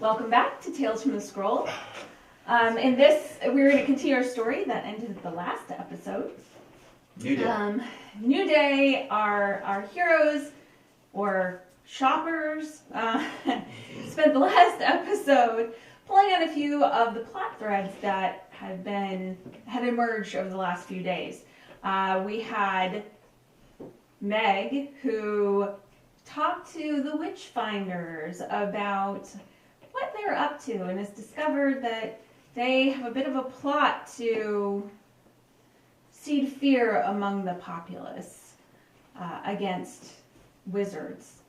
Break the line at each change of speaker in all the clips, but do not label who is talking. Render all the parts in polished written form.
Welcome back to Tales from the Scroll. In this, we're going to continue our story that ended the last episode.
New day.
New day, our heroes, or shoppers, spent the last episode pulling on a few of the plot threads that had emerged over the last few days. We had Meg, who talked to the Witchfinders about what they're up to, and has discovered that they have a bit of a plot to seed fear among the populace against wizards.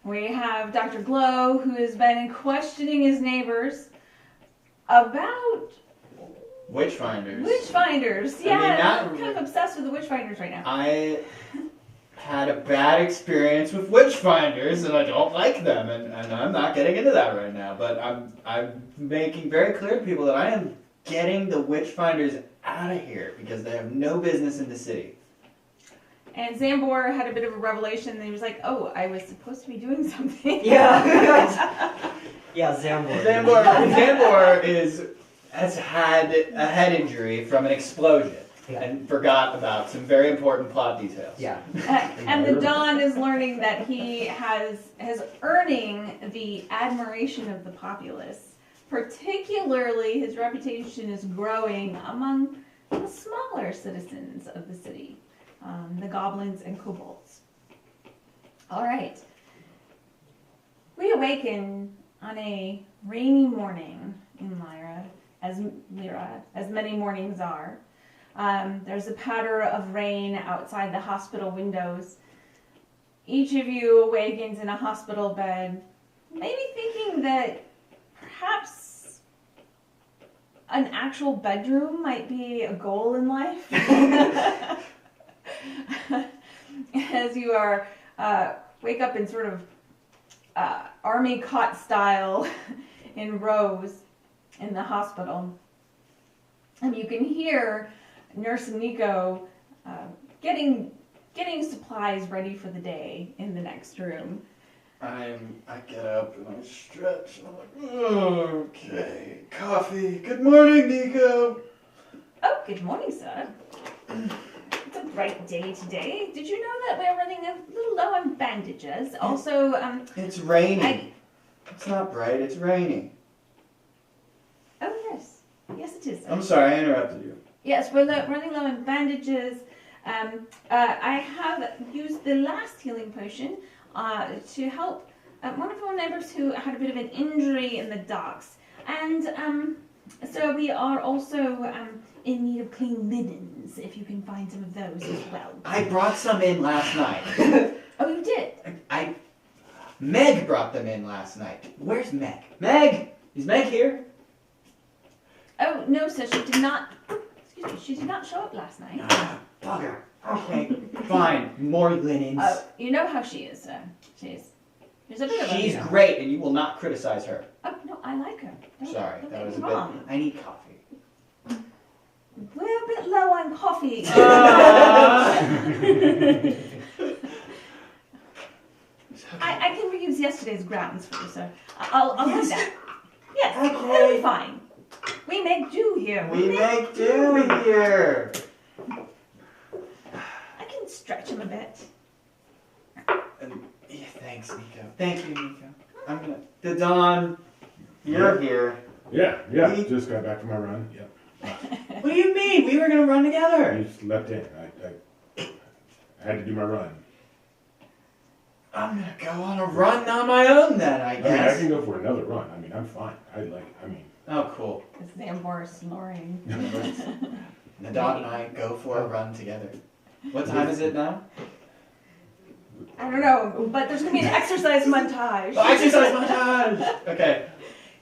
We have Dr. Glow, who has been questioning his neighbors about
Witchfinders.
Witchfinders, yeah. I'm kind of obsessed with the Witchfinders right now.
I had a bad experience with Witchfinders, and I don't like them, and I'm not getting into that right now. But I'm making very clear to people that I am getting the Witchfinders out of here because they have no business in the city.
And Zambor had a bit of a revelation, and he was like, "Oh, I was supposed to be doing something."
Yeah. Yeah, Zambor.
Zambor has had a head injury from an explosion.
Yeah.
And forgot about some very important plot details.
Yeah.
And the Dawn is learning that he has earning the admiration of the populace. Particularly, his reputation is growing among the smaller citizens of the city, the goblins and kobolds. All right. We awaken on a rainy morning in Lyra, as many mornings are. There's a patter of rain outside the hospital windows. Each of you awakens in a hospital bed, maybe thinking that perhaps an actual bedroom might be a goal in life. As you are wake up in sort of army cot style in rows in the hospital, and you can hear Nurse Nico getting supplies ready for the day in the next room.
I get up and I stretch and I'm like, okay, coffee. Good morning, Nico.
Oh, good morning, sir. It's a bright day today. Did you know that we're running a little low on bandages? Also,
It's raining. It's not bright, it's raining.
Oh, yes. Yes, it is, sir.
I'm sorry, I interrupted you.
Yes, we're running low on bandages. I have used the last healing potion to help one of our neighbors who had a bit of an injury in the docks. And so we are also in need of clean linens, if you can find some of those as well.
I brought some in last night.
Oh, you did?
Meg brought them in last night. Where's Meg? Meg! Is Meg here?
Oh, no, sir, she did not. Excuse me, she did not show up last night.
Ah, bugger. Okay, fine. More linens.
You know how she is, sir. She's a bit of a...
She's great, and you will not criticize her.
Oh, no, I like her.
Sorry,
don't
that
get
was
me
a bit...
wrong.
I need coffee.
We're a bit low on coffee. I can reuse yesterday's grounds for you, sir. I'll do that. Yes,
Okay.
that'll be fine. We make do here.
We make do here.
I can stretch him a bit.
Yeah, thanks, Nico. Thank you, Nico. The Dawn, you're here.
Yeah,
We-
just got back from my run. Yep.
What do you mean? We were gonna run
I
together.
just left in. I had to do my run.
I'm gonna go on a run on my own then, I
I mean, I
guess.
can go for another run. I mean, I'm fine.
Oh, cool.
Zambor is snoring.
The Dawn and I go for a run together. What time is it now?
I don't know, but there's gonna be an exercise montage.
Oh, exercise montage! Okay.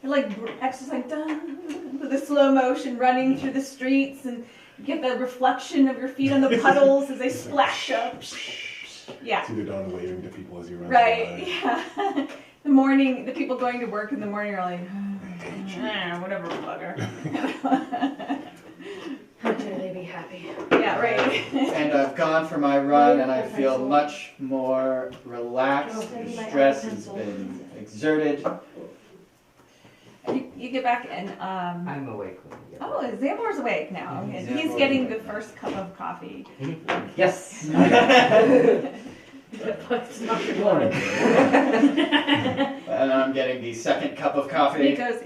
You're like exercise done with the slow motion running through the streets, and you get the reflection of your feet on the puddles as they splash up. Yeah.
See the Dawn waving to people as you run.
Right. Yeah. The people going to work in the morning are like, whatever, bugger.
How dare they be happy?
Yeah, right.
And I've gone for my run and I feel much more relaxed. The stress has been exerted.
you get back and
I'm awake when you get
oh, Zambor's awake now, and he's
Zambor's
getting the
awake now.
first cup of coffee.
back. Yes.
It's not
Good morning.
And I'm getting the second cup of coffee.
He goes,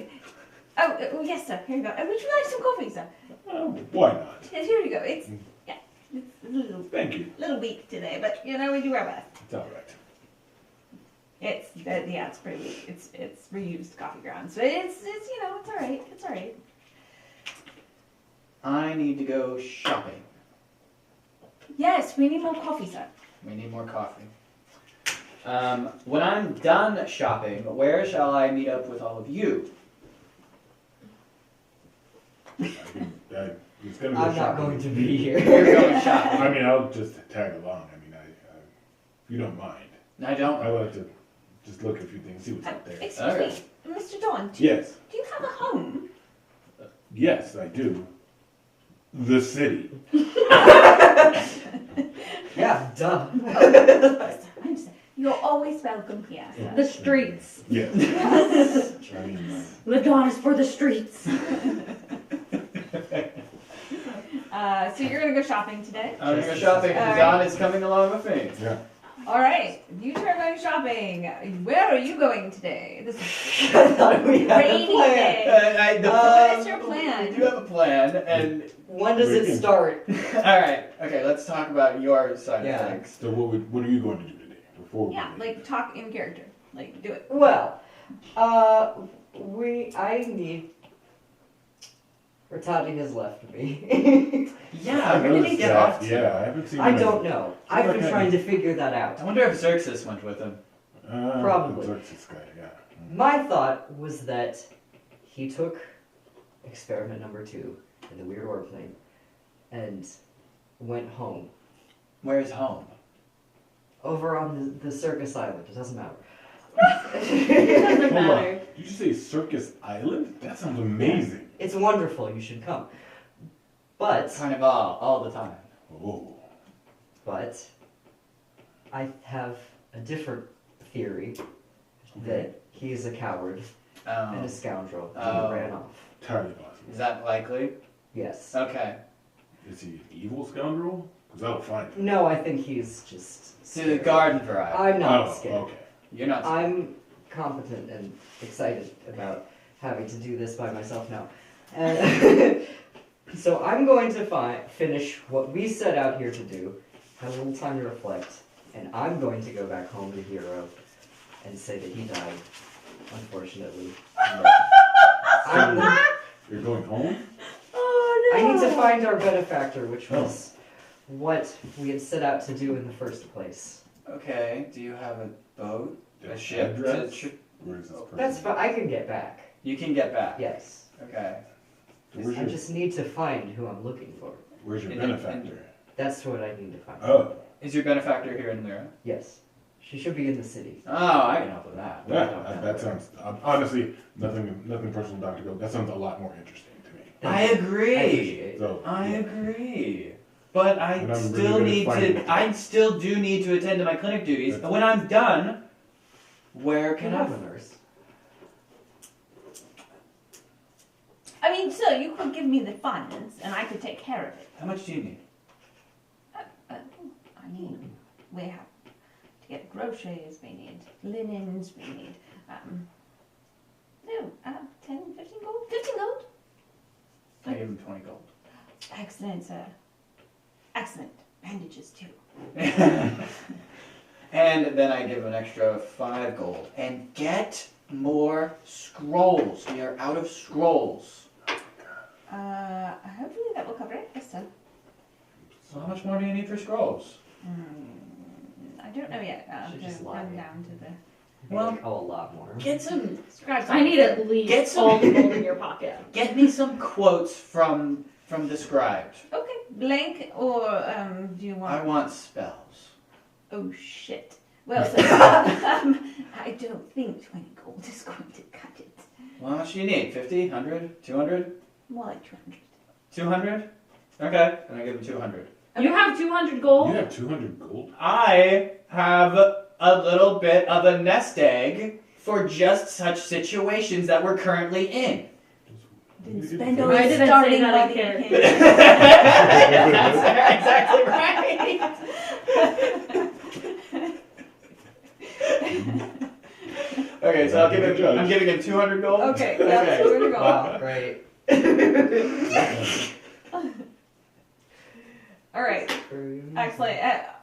oh, yes, sir. Here you go. Would you like some coffee, sir?
Why not?
Yes, here you go. It's it's a
Thank you.
little weak today, but you know we do our best.
It's all right.
It's pretty weak. It's reused coffee grounds, but it's you know it's all right. It's all right.
I need to go shopping.
Yes, we need more coffee, sir.
We need more coffee. When I'm done shopping, where shall I meet up with all of you?
It's gonna go
I'm not
shopping.
going to be
You're
here.
going shopping.
I mean, I'll just tag along. I mean, if you don't mind.
I don't.
I like to just look at a few things, see what's out there.
Excuse
Okay.
me, Mr. Don.
Yes,
Do you have a home?
yes, I do. The city.
Yeah, duh.
You're always welcome here, sir.
The streets.
Yes. I mean,
Live on is for the streets.
So you're gonna go shopping today?
I'm gonna go shopping, and Don is coming along with me.
yeah.
All right, you two are going shopping. Where are you going today? This is
I thought we had a
rainy
plan.
day. What is your plan?
We do have a plan, and
When does
We
it
can-
start?
all right, okay, let's talk about your side
Yeah.
of things.
So what are you going to do today? Before we
Yeah,
leave?
like talk in character. Like do it.
Well, I need. Rotati has left me.
Yeah, where did he get off to?
Yeah, I haven't seen
I
him.
don't know. I've been
Okay.
trying to figure that out.
I wonder if Xerxes went with him.
Probably.
Xerxes guy, yeah.
My thought was that he took experiment number 2 in the weird airplane and went home.
Where's home?
Over on the circus island. It doesn't matter.
It doesn't
Hold on.
matter.
Did you say Circus Island? That sounds amazing.
It's wonderful. You should come. But
Carnival, all the time.
Oh.
But I have a different theory that he is a coward and
Oh,
a scoundrel
Oh.
who ran off.
Entirely possible.
is that likely?
Yes.
Okay.
Is he an evil scoundrel? Because I'll find him.
No, I think he's just.
To the
scared.
garden variety.
I'm not
Oh,
scared.
okay.
You're not.
I'm competent and excited about having to do this by myself now. And so I'm going to finish what we set out here to do, have a little time to reflect, and I'm going to go back home to Hero and say that he died, unfortunately.
You're going home?
Oh
I need to find our benefactor, which was what we had set out to do in the first place.
Okay. Do you have a boat? A
The
ship?
address?
To
Where is this person?
That's fine. I can get back.
You can get back.
Yes.
Okay.
So where's
I
your,
just need to find who I'm looking for.
where's your
and-
benefactor?
That's what I need to find.
Oh.
Is your benefactor here in Lyra?
Yes. She should be in the city.
Oh, I can help with that.
Yeah, that sounds, honestly, nothing personal, Dr. Gold. That sounds a lot more interesting to me.
I agree.
appreciate
So,
I
yeah.
agree. But I
And I'm really
still
gonna
need
find
to.
it.
I still do need to attend to my clinic duties. And when I'm done, where
Can
can
have
I?
a nurse.
I mean, so you could give me the funds, and I could take care of it.
How much do you need?
I mean, we have to get groceries. We need linens. We need 10, 15 gold. 15 gold.
I give him 20 gold.
Excellent, sir. Excellent. Bandages too.
And then I give an extra 5 gold. And get more scrolls. We are out of scrolls.
Hopefully that will cover it. Yes, sir.
So how much more do you need for scrolls?
I don't know yet.
Should just lie.
Come down to the
Well,
a lot more.
Get some.
scribes.
I need at least
Get some-
all the gold in your pocket.
Get me some quotes from the scribed.
Okay, blank or do you want?
I want spells.
Oh shit. Well, so I don't think 20 gold is going to cut it.
Well, how much do you need? 50? 100? 200?
More like 200.
200? Okay, then I give him 200.
You have 200 gold?
You have 200 gold?
I have a little bit of a nest egg for just such situations that we're currently in.
Didn't spend all
I
your
didn't say
starting
that I
money.
cared.
That's exactly right. Okay, so I'm giving him 200 gold.
Okay, yeah, so we're gonna go.
Wow, great.
All right, excellent.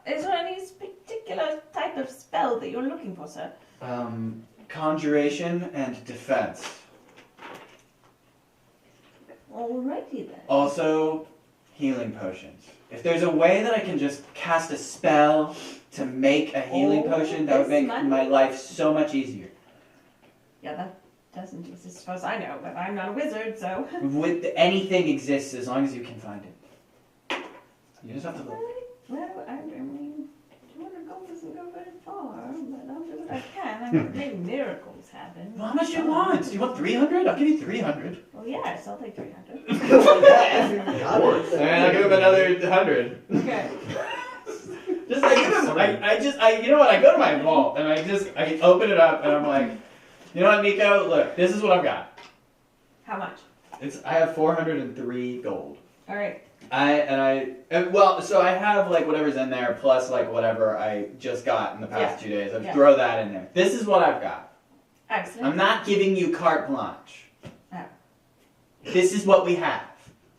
Is there any particular type of spell that you're looking for, sir?
Conjuration and defense.
Alrighty then.
Also, healing potions. If there's a way that I can just cast a spell to make a healing potion, that would make my life so much easier.
Yeah, that doesn't exist as far as I know, but I'm not a wizard, so.
With anything exists as long as you can find it. You just have to look.
Well, I mean, 200 gold doesn't go very far, but I'll do what I can. I mean, maybe miracles happen.
Well, how much do you want? Do you want 300? I'll give you 300.
Well, yes, I'll take 300.
And I'll give him another 100.
Okay.
Just I give him. You know what? I go to my vault and I open it up and I'm like, you know what, Nico? Look, this is what I've got.
How much?
I have 403 gold.
All right.
So I have like whatever's in there plus like whatever I just got in the past 2 days. I throw that in there. This is what I've got.
Excellent.
I'm not giving you carte blanche.
Oh.
This is what we have.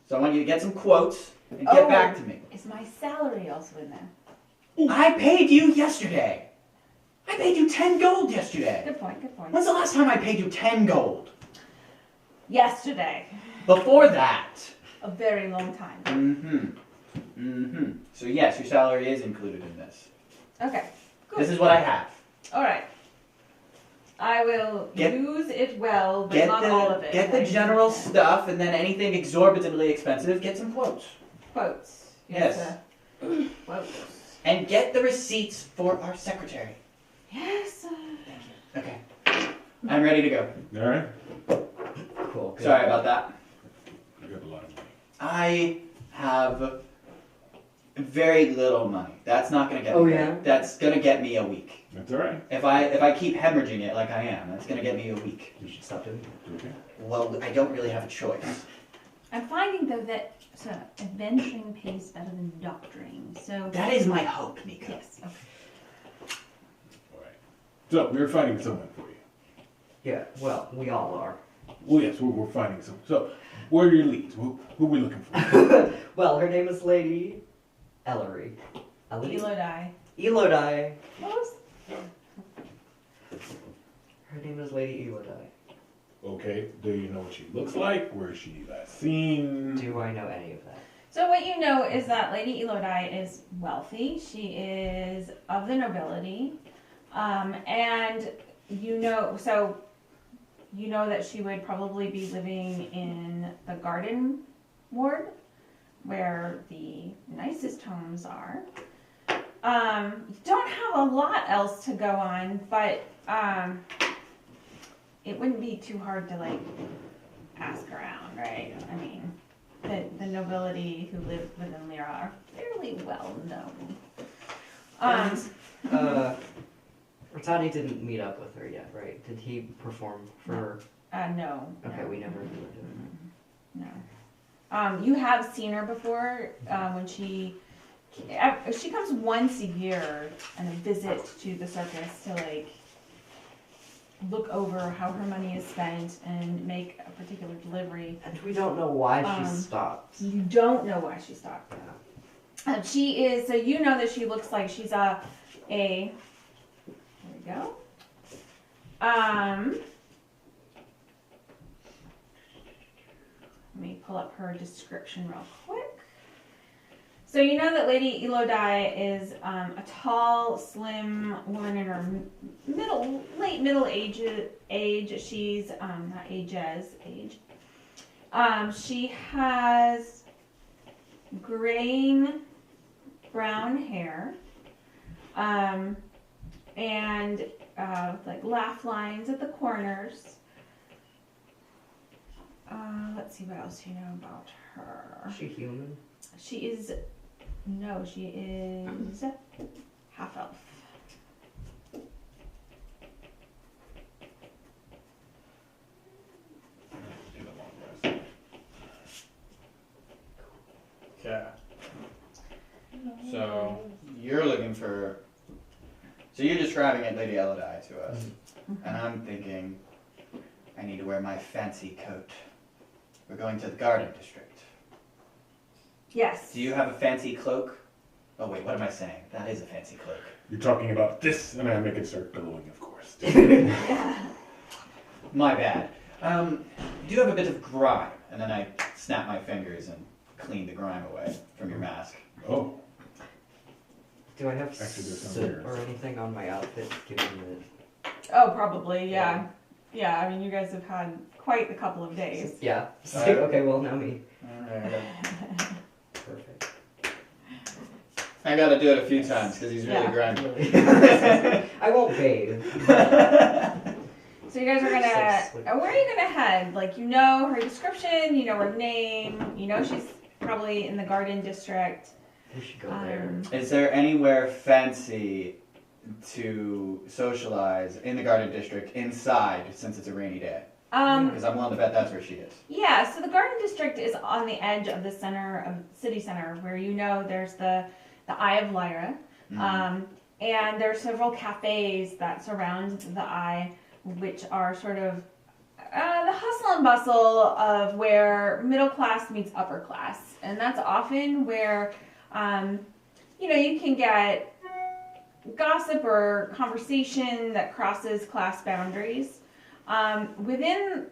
So I want you to get some quotes and get back to me.
Is my salary also in there?
I paid you yesterday. I paid you 10 gold yesterday.
Good point, good point.
When's the last time I paid you 10 gold?
Yesterday.
Before that.
A very long time.
So yes, your salary is included in this.
Okay. Good.
This is what I have.
All right. I will use it well, but
Get
not all of it.
Get the general stuff, and then anything exorbitantly expensive, get some quotes.
Quotes.
Yes.
Quotes.
And get the receipts for our secretary.
Yes.
Okay. I'm ready to go.
All right.
Cool. Good.
Sorry about that.
You got a lot of money.
I have very little money. That's not gonna get me.
Oh, yeah?
That's gonna get me a week.
That's all right.
If I keep hemorrhaging it like I am, that's gonna get me a week.
You should stop doing it.
Okay.
Well, I don't really have a choice.
I'm finding though that adventuring pays better than doctoring. So
That is my hope, Nico.
yes. Okay.
All right. So we're finding someone for you.
Yeah, well, we all are.
Well, yes, we're finding someone. So, where are your leads? Who are we looking for?
Well, her name is Lady Ellery.
Elodi.
Elodi.
Close.
Her name is Lady Elodi.
Okay. Do you know what she looks like? Where is she last seen?
Do I know any of that?
So what you know is that Lady Elodi is wealthy. She is of the nobility, and you know that she would probably be living in the garden ward, where the nicest homes are. Don't have a lot else to go on, but it wouldn't be too hard to like ask around, right? I mean, the nobility who live within Lyra are fairly well known.
Ratani didn't meet up with her yet, right? Did he perform for her?
No.
Okay,
no.
we never did.
No. You have seen her before when she comes once a year on a visit to the circus to like look over how her money is spent and make a particular delivery.
And we don't know why she stopped.
You don't know why she stopped. She is, so you know that she looks like she's there we go. Let me pull up her description real quick. So you know that Lady Elodi is a tall, slim woman in her late middle age. She's not ages, age. She has graying brown hair, and like laugh lines at the corners. Let's see what else you know about her.
Is she human?
She is half elf.
So you're describing it, Lady Elodi, to us, and I'm thinking, I need to wear my fancy coat. We're going to the Garden District.
Yes.
Do you have a fancy cloak? Oh wait, what am I saying? That is a fancy cloak.
You're talking about this, and I make it start billowing, of course.
Yeah.
My bad. Do you have a bit of grime? And then I snap my fingers and clean the grime away from your mask.
Oh,
Do I have
Actually, there's some
soot
here.
or anything on my outfit given
Oh, probably, yeah. Yeah, I mean, you guys have had quite a couple of days.
that? Yeah. So,
Alright.
okay, well, now me.
Alright.
Perfect.
I gotta do it a few times because he's really
Yeah.
grimy.
Really. I won't bathe.
So you guys are gonna, where are you gonna head? Like, you know her description, you know her name, you know she's probably in the Garden District.
We should go there.
Is there anywhere fancy to socialize in the Garden District inside since it's a rainy day? Because I'm willing to bet that's where she is.
Yeah, so the Garden District is on the edge of the center of city center, where you know there's the Eye of Lyra, and there are several cafes that surround the Eye, which are sort of the hustle and bustle of where middle class meets upper class, and that's often where you know, you can get gossip or conversation that crosses class boundaries. Within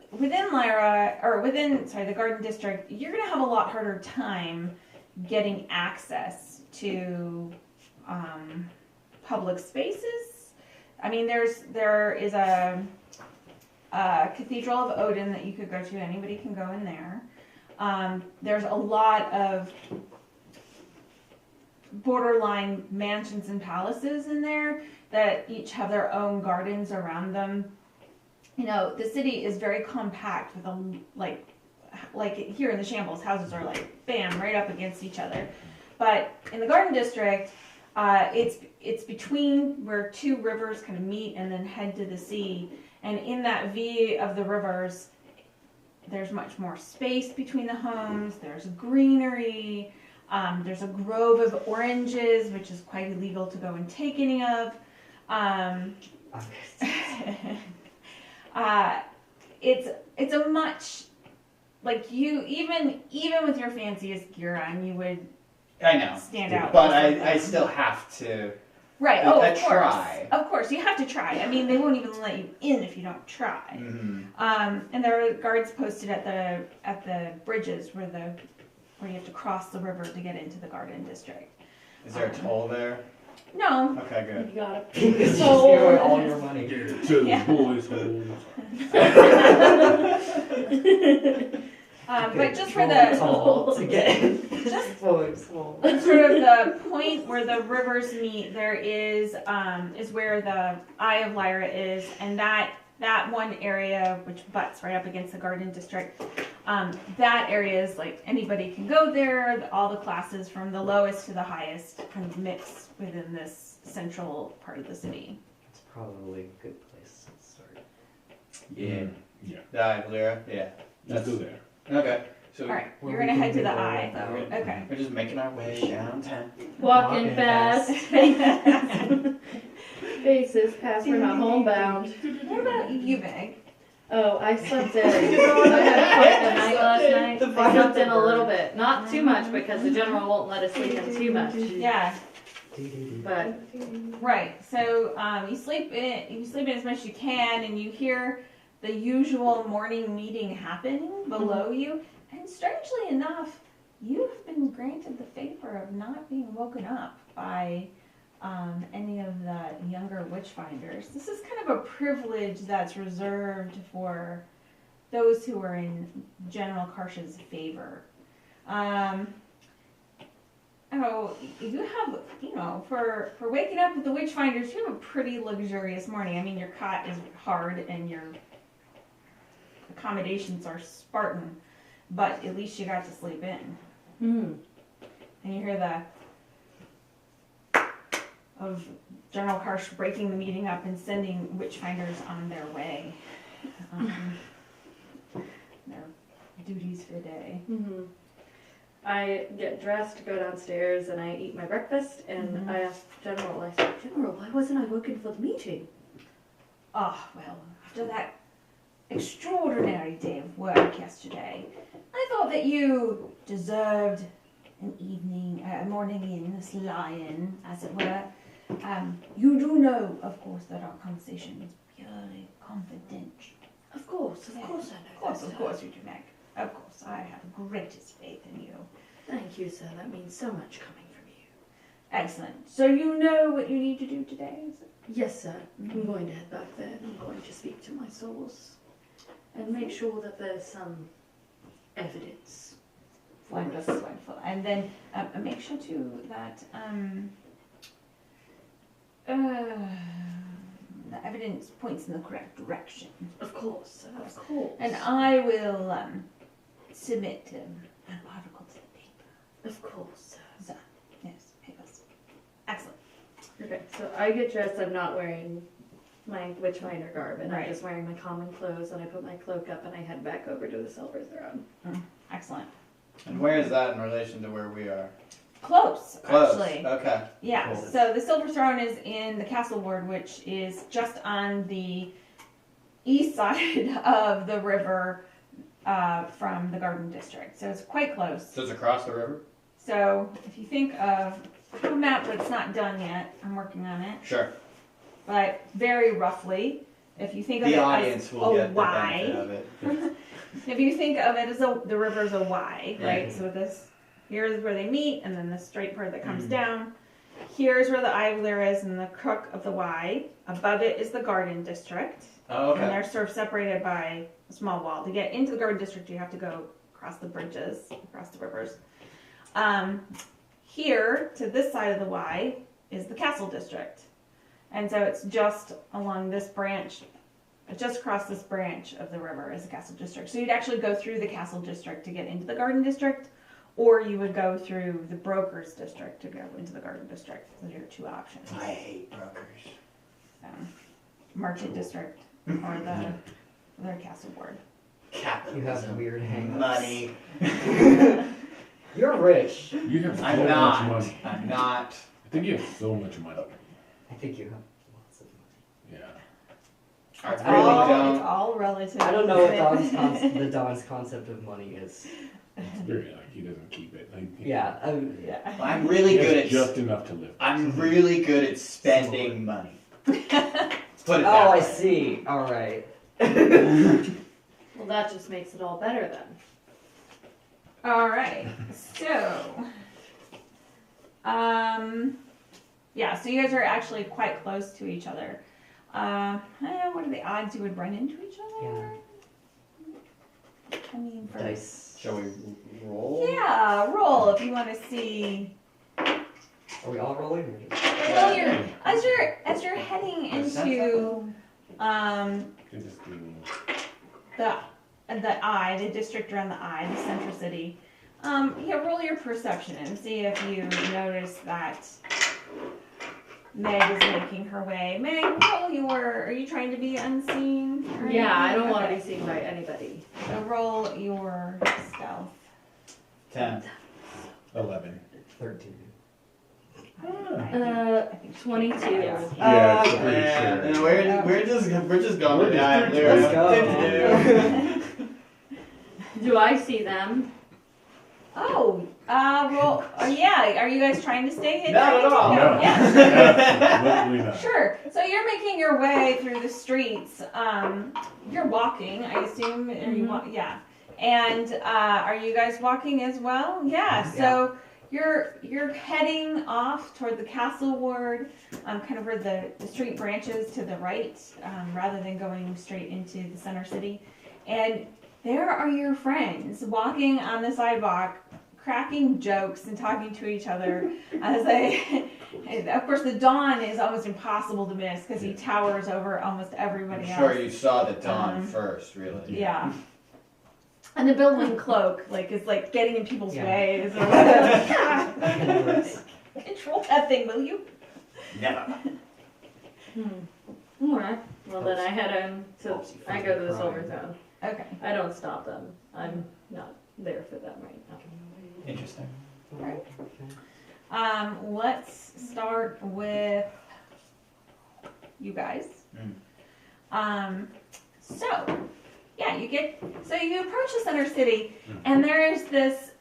Lyra, or the Garden District, you're gonna have a lot harder time getting access to public spaces. I mean, there is a Cathedral of Odin that you could go to. Anybody can go in there. There's a lot of borderline mansions and palaces in there that each have their own gardens around them. You know, the city is very compact with like here in the Shambles, houses are like bam right up against each other. But in the Garden District, it's between where two rivers kind of meet and then head to the sea. And in that V of the rivers, there's much more space between the homes. There's greenery. There's a grove of oranges, which is quite illegal to go and take any of. It's a much, like, you even with your fanciest gear on, you would
I know,
stand out.
but I still have to.
Right. Oh,
I
of course.
try.
Of course, you have to try. I mean, they won't even let you in if you don't try. And there are guards posted at the bridges where you have to cross the river to get into the Garden District.
Is there a toll there?
No.
Okay, good.
You gotta
Just
So-
give away all your money.
to
Yeah.
the boys' home.
But just for
It's
the
all to get
just
boys' home.
sort of the point where the rivers meet, there is where the Eye of Lyra is, and that one area which butts right up against the Garden District, that area is like anybody can go there. All the classes from the lowest to the highest kind of mix within this central part of the city.
It's probably a good place to start.
Yeah.
Yeah.
The Eye of Lyra? Yeah.
Let's go there.
Okay. So
All right,
Where
you're
we
gonna
can
head to the
mingle
Eye.
without-
Okay.
we're just making our way downtown.
Walking
Walking
fast. Faces pass, we're not homebound.
What about you, Meg?
Oh, I slept in. I had quite a night last night. I slept in a little bit. Not too much because the general won't let us sleep in too much.
Yeah.
But
Right. So you sleep in as much as you can, and you hear the usual morning meeting happening below you. And strangely enough, you've been granted the favor of not being woken up by any of the younger witchfinders. This is kind of a privilege that's reserved for those who are in General Karsh's favor. Oh, you have, for waking up with the witchfinders, you have a pretty luxurious morning. I mean, your cot is hard and your accommodations are Spartan, but at least you got to sleep in. And you hear the of General Karsh breaking the meeting up and sending witchfinders on their way. Their duties for the day.
I get dressed, go downstairs, and I eat my breakfast. And I asked General, I said, General, why was wasn't I looking for the meeting?
Ah, well, after that extraordinary day of work yesterday, I thought that you deserved an evening, a morning in this lion, as it were. You do know, of course, that our conversation is purely confidential.
Of course I know.
Of course you do, Meg. Of course, I have the greatest faith in you.
Thank you, sir. That means so much coming from you.
Excellent. So you know what you need to do today, is it?
Yes, sir. I'm going to head back there and I'm going to speak to my source and make sure that there's some evidence.
Wonderful, wonderful. And then make sure too that the evidence points in the correct direction.
Of course, sir. Of course.
And I will submit an article to the paper.
Of course, sir.
Yes, papers. Excellent.
Okay, so I get dressed. I'm not wearing my witchfinder garb, and
Right.
I'm just wearing my common clothes, and I put my cloak up, and I head back over to the Silver Throne.
Excellent.
And where is that in relation to where we are?
Close,
Close.
actually.
Okay.
Yeah,
Cool.
so the Silver Throne is in the Castle Ward, which is just on the east side of the river from the Garden District. So it's quite close.
So it's across the river?
So if you think of a map that's not done yet, I'm working on it,
Sure.
but very roughly, if you think of
The
it
audience
as
will
a
get the
Y,
benefit of it.
if you think of it as the river's a Y, right?
Right.
So this, here's where they meet, and then the straight part that comes
Mhm.
down. Here's where the eye of Lyra is and the crook of the Y. Above it is the Garden District.
Oh,
And
okay.
they're sort of separated by a small wall. To get into the Garden District, you have to go across the bridges, across the rivers. Here, to this side of the Y, is the Castle District. And so it's just along this branch, just across this branch of the river is the Castle District. So you'd actually go through the Castle District to get into the Garden District, or you would go through the Brokers District to go into the Garden District. Those are your two options.
I hate brokers.
Merchant District or the Castle Ward.
Capitalism.
You have weird hangups.
Money.
You're rich.
You have so
I'm
much
not.
money.
I'm not.
I think you have so much money.
I think you have lots of money.
Yeah.
I
It's
really
all,
don't.
It's all relative.
I don't know what the Don's concept of money is.
It's very like he doesn't keep it. Like,
Yeah,
Yeah.
I'm really
he has
good at.
just enough to live.
I'm really good at spending money. Put it that
oh,
way.
I see. All right.
Well, that just makes it all better then.
All right. So, yeah. So you guys are actually quite close to each other. What are the odds you would run into each other? I mean, for
Dice.
Shall we roll?
yeah, roll if you want to see.
Are we all rolling? Or just...
Well, as you're heading into
It just
the eye, the district around the eye, the central city. Yeah, roll your perception and see if you notice that Meg is making her way. Meg, roll your. Are you trying to be unseen? or
Yeah, I
anything?
don't want to
Okay.
be seen by anybody.
So roll your stealth.
10.
11.
13.
I think
22.
Yeah.
Yeah, it's pretty
Man,
sure.
we're just going
We're
with
just
the eye of Lyra.
Let's go.
Do I see them?
Oh, roll. Yeah, are you guys trying to stay hidden?
Not at all.
No.
Yeah.
Absolutely not.
Sure. So you're making your way through the streets. You're walking, I assume. Are you yeah. And are you guys walking as well? Yeah. So you're heading off toward the Castle Ward, kind of where the street branches to the right, rather than going straight into the center city. And there are your friends walking on the sidewalk, cracking jokes and talking to each other as they. And of course, the dawn is almost impossible to miss because he towers over almost everybody
I'm
else.
sure you saw the dawn
Um,
first, really.
Yeah. And the billowing cloak, is getting in people's
Yeah.
ways. Control that thing, will you?
Never.
Alright. Well, then I head in to. I go to the Silver Throne.
Okay.
I don't stop them. I'm not there for them right now.
Interesting.
Let's start with you guys.
Mm.
So you approach the center city, and there is this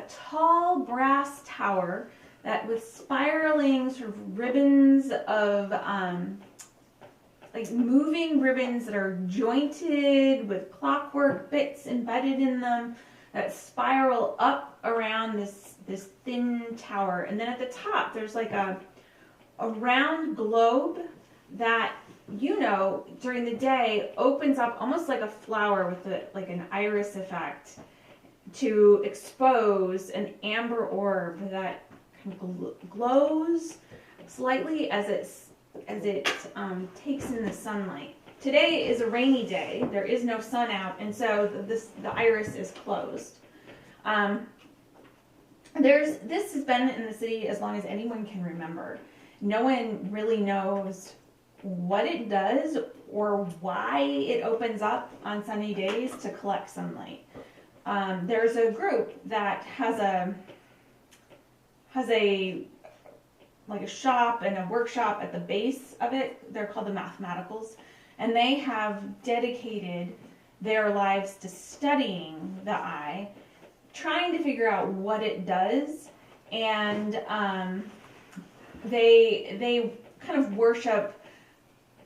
tall brass tower that with spiraling sort of ribbons of like moving ribbons that are jointed with clockwork bits embedded in them that spiral up around this thin tower. And then at the top there's like a round globe that, you know, during the day opens up almost like a flower with like an iris effect to expose an amber orb that kind of glows slightly as it takes in the sunlight. Today is a rainy day. There is no sun out, and so the iris is closed. This has been in the city as long as anyone can remember. No one really knows what it does or why it opens up on sunny days to collect sunlight. There's a group that has a like a shop and a workshop at the base of it. They're called the Mathematicals, and they have dedicated their lives to studying the eye, trying to figure out what it does, and they kind of worship.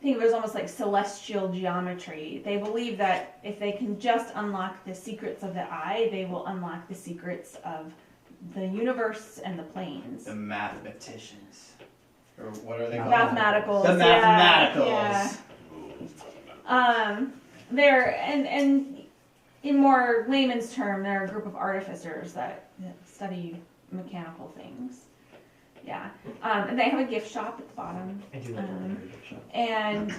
Think of it as almost like celestial geometry. They believe that if they can just unlock the secrets of the eye, they will unlock the secrets of the universe and the planes.
The mathematicians. Or what are they called?
Mathematicals.
The Mathematicals.
Yeah. They're and in more layman's term, they're a group of artificers that study mechanical things. Yeah. And they have a gift shop at the bottom.
I do like a gift shop.
And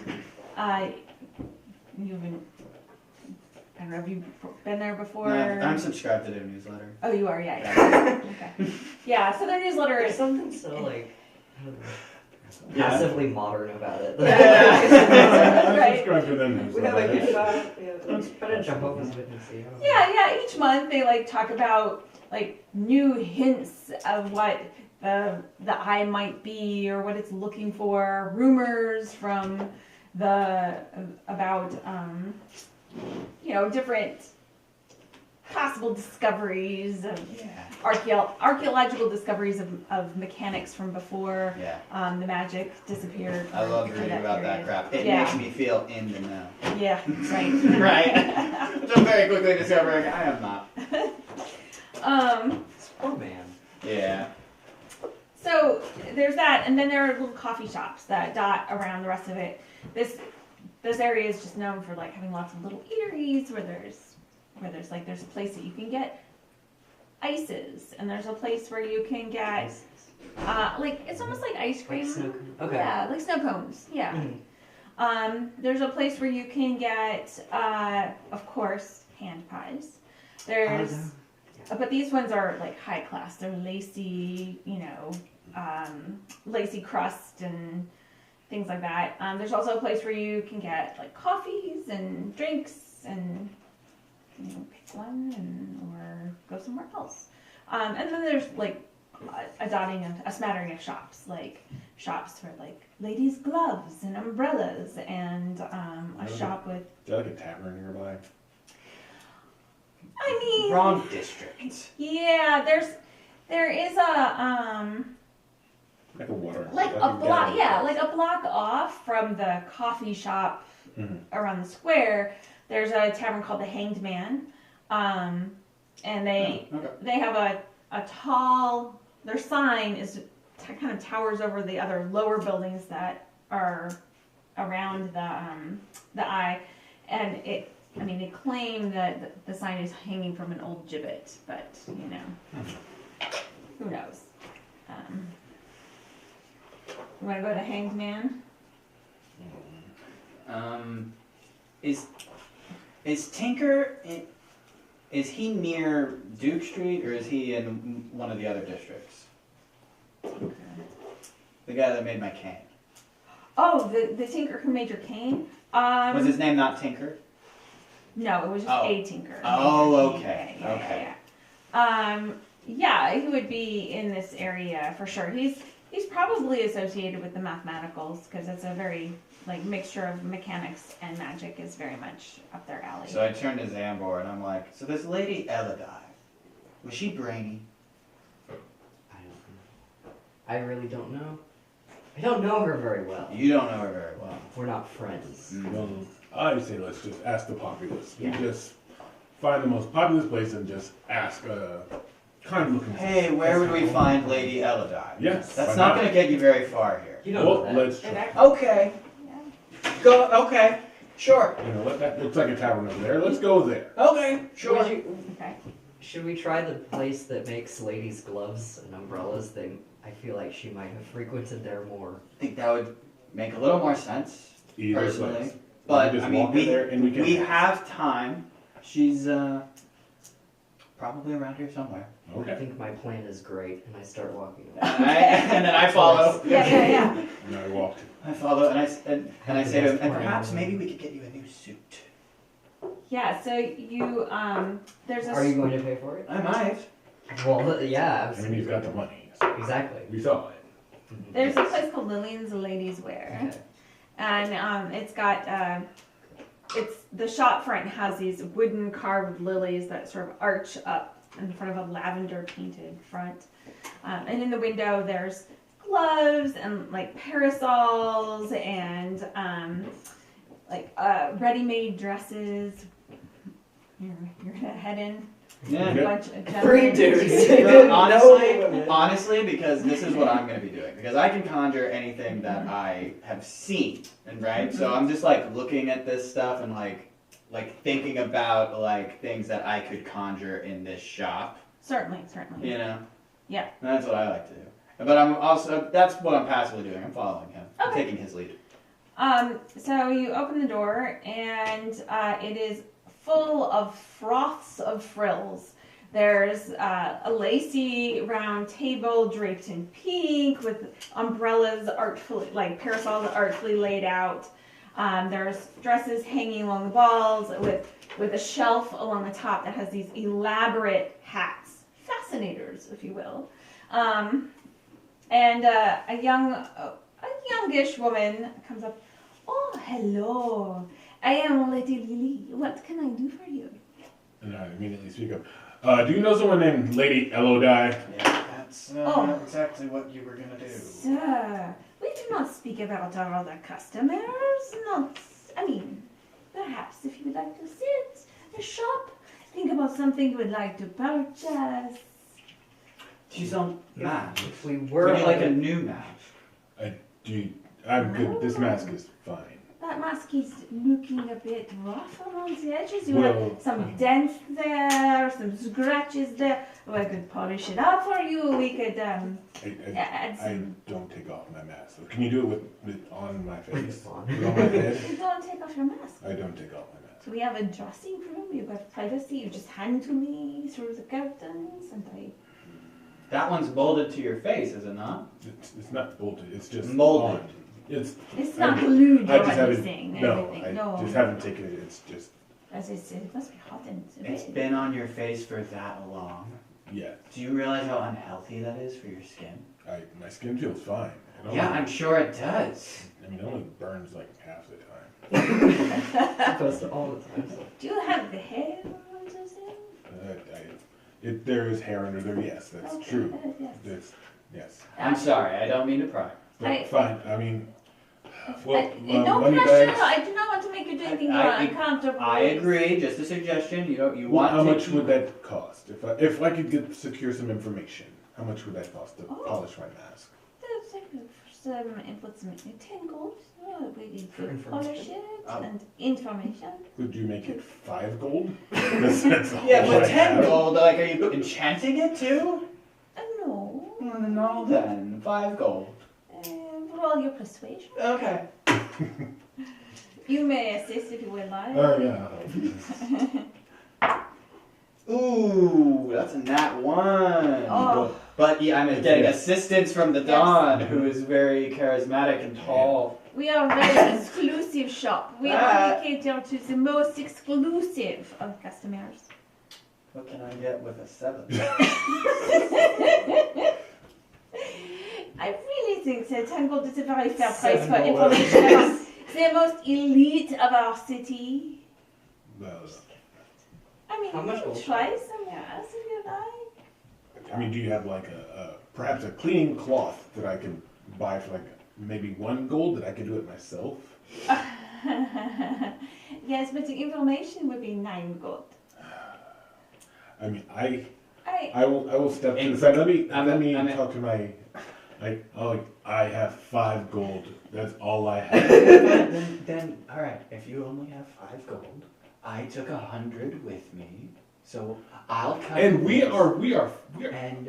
you've been, I don't know, have you been there before?
No, I'm subscribed to their newsletter.
Oh, you are, yeah. Okay. Yeah, so their newsletter
There's
is
something so like
Yeah.
passively modern about it.
I'm
Right.
subscribed to them.
We have a gift shop. Let's better jump over to it and see.
Yeah. Each month they like talk about like new hints of what the eye might be or what it's looking for, rumors from about different possible discoveries of archaeological discoveries of mechanics from before the magic disappeared.
I love
for
reading
that
about
period.
that crap. It
Yeah.
makes me feel in the know.
Yeah, right.
Right. Which I'm very quickly discovering I am not.
Poor man.
Yeah.
So there's that, and then there are little coffee shops that dot around the rest of it. This area is just known for like having lots of little eateries where there's a place that you can get ices, and there's a place where you can get like it's almost like ice cream.
Like snow cone. Okay.
Yeah, like snow cones. Yeah.
Mhm.
There's a place where you can get, of course, hand pies. There's, but these ones are like high class. They're lacy, lacy crust and things like that. There's also a place where you can get like coffees and drinks and pick one or go somewhere else. And then there's like a smattering of shops, like shops for like ladies' gloves and umbrellas, and a shop with.
Is there like a tavern nearby?
I mean,
Wrong district.
yeah, there is a
Like a water.
like a block, like a block off from the coffee shop around the square. There's a tavern called the Hanged Man, and they have a tall. Their sign is kind of towers over the other lower buildings that are around the eye, and they claim that the sign is hanging from an old gibbet, but who knows? You want to go to Hanged Man?
Is Tinker? Is he near Duke Street or is he in one of the other districts? The guy that made my cane.
Oh, the Tinker who made your cane?
Was his name not Tinker?
No, it was just a Tinker.
Oh, okay.
Yeah. Yeah, he would be in this area for sure. He's He's probably associated with the mathematicals because it's a very like mixture of mechanics and magic is very much up their alley.
So I turned to Zambor and I'm like, so this Lady Elodi, was she brainy?
I don't know. I really don't know. I don't know her very well.
You don't know her very well.
We're not friends.
Well, I'd say let's just ask the populace.
Yeah.
We just find the most populous place and just ask kind looking.
Hey, where would we find Lady Elodi?
Yes.
That's
why
not going to get you very far here.
You don't know
Well,
that.
let's try.
Okay. Go. Okay. Sure.
You know, that looks like a tavern over there. Let's go there.
Okay. Sure.
Would you-
Okay.
Should we try the place that makes ladies' gloves and umbrellas? I feel like she might have frequented there more.
I think that would make a little more sense,
Either
personally.
place.
But
We just
I mean,
walk in there and
we have time. She's probably around here somewhere.
I
Okay.
think my plan is great, and I start walking away.
And then I follow.
Yeah.
And I walked.
I follow, and I say to him, and perhaps maybe we could get you a new suit.
Yeah. So you there's a
Are you going to pay for it?
I might.
Well, yeah,
I mean,
absolutely.
he's got the money. So
Exactly.
we saw it.
there's a place called Lillian's Ladies Wear.
Okay.
And it's got it's the shop front has these wooden carved lilies that sort of arch up in front of a lavender painted front, and in the window there's gloves and like parasols and ready-made dresses. You're gonna head in.
Yeah.
A bunch of
Three
gentlemen.
dudes.
No, honestly, because this is what I'm going to be doing. Because I can conjure anything that I have seen, and right. So I'm just like looking at this stuff and like thinking about like things that I could conjure in this shop.
Certainly.
You know.
Yeah.
And that's what I like to do. But I'm also that's what I'm passively doing. I'm following him. I'm
Okay.
taking his lead.
So you open the door and it is full of froths of frills. There's a lacy round table draped in pink with umbrellas artfully, like parasols artfully laid out. There's dresses hanging along the walls with a shelf along the top that has these elaborate hats, fascinators, if you will. And a youngish woman comes up. Oh, hello. I am Lady Lily. What can I do for you?
And I immediately speak up. Do you know someone named Lady Elodi?
Yeah, that's
Oh.
exactly what you were gonna do.
Sir, we do not speak about our other customers. Perhaps if you would like to sit, shop, think about something you would like to purchase.
She's on map.
If we
We
were
need like a new map.
I'm good. This mask is fine.
That mask is looking a bit rough around the edges. You
Well,
have some dents there, some scratches there. We could polish it up for you. We could add
I
some.
don't take off my mask. So can you do it with on my face?
On.
With on my head?
You don't take off your mask.
I don't take off my mask.
So we have a dressing room. You've got privacy. You just hand to me through the curtains, and I.
That one's bolted to your face, is it not?
It's not bolted. It's just
Molded.
on. It's
It's not
I-
glued
I
or
just
anything.
haven't. No,
anything.
I just haven't taken it. It's just
As I said, it must be hot in
It's
bed.
been on your face for that long.
yeah.
Do you realize how unhealthy that is for your skin?
My skin feels fine. It only,
Yeah, I'm sure it does.
I mean, it only burns like half the time.
Supposed to all the time. So.
Do you have the hair on those things?
There is hair under there. Yes, that's
Okay,
true.
yes.
Yes.
I'm sorry, I don't mean to pry.
I-
Fine. I mean, well,
No
money
pressure.
bags.
I do not want to make you do anything you
I-
are uncomfortable.
I agree, just a suggestion, you
Well,
want
how
to
much
keep-
would that cost? If I could secure some information, how much would that cost to
Oh.
polish my mask?
What's 10 gold? We
For
could polish it
Oh.
and information.
Could you make it 5 gold? That's all
Yeah,
I
but 10
have.
gold, like, are you enchanting it too?
No.
No then, 5 gold.
Roll your persuasion.
Okay.
You may assist if you would like.
Oh yeah.
Ooh, that's a nat 1.
Oh.
But yeah, I'm getting assistance from the Dawn, who is very charismatic and tall.
We are a very exclusive shop. We
Ah.
only cater to the most exclusive of customers.
What can I get with a 7?
I really think that 10 gold is a very fair price
7
for
gold.
information about the most elite of our city.
Well,
I mean,
How
you
much
can
gold?
try somewhere else if you like.
I mean, do you have like perhaps a cleaning cloth that I can buy for like maybe 1 gold that I can do it myself?
Yes, but the information would be 9 gold.
I mean, I
I
will step to the side. Let me
I'm-
talk to my like. Oh, I have 5 gold. That's all I have.
then all right. If you only have 5 gold, I took 100 with me, so I'll cut.
And we
this.
are.
And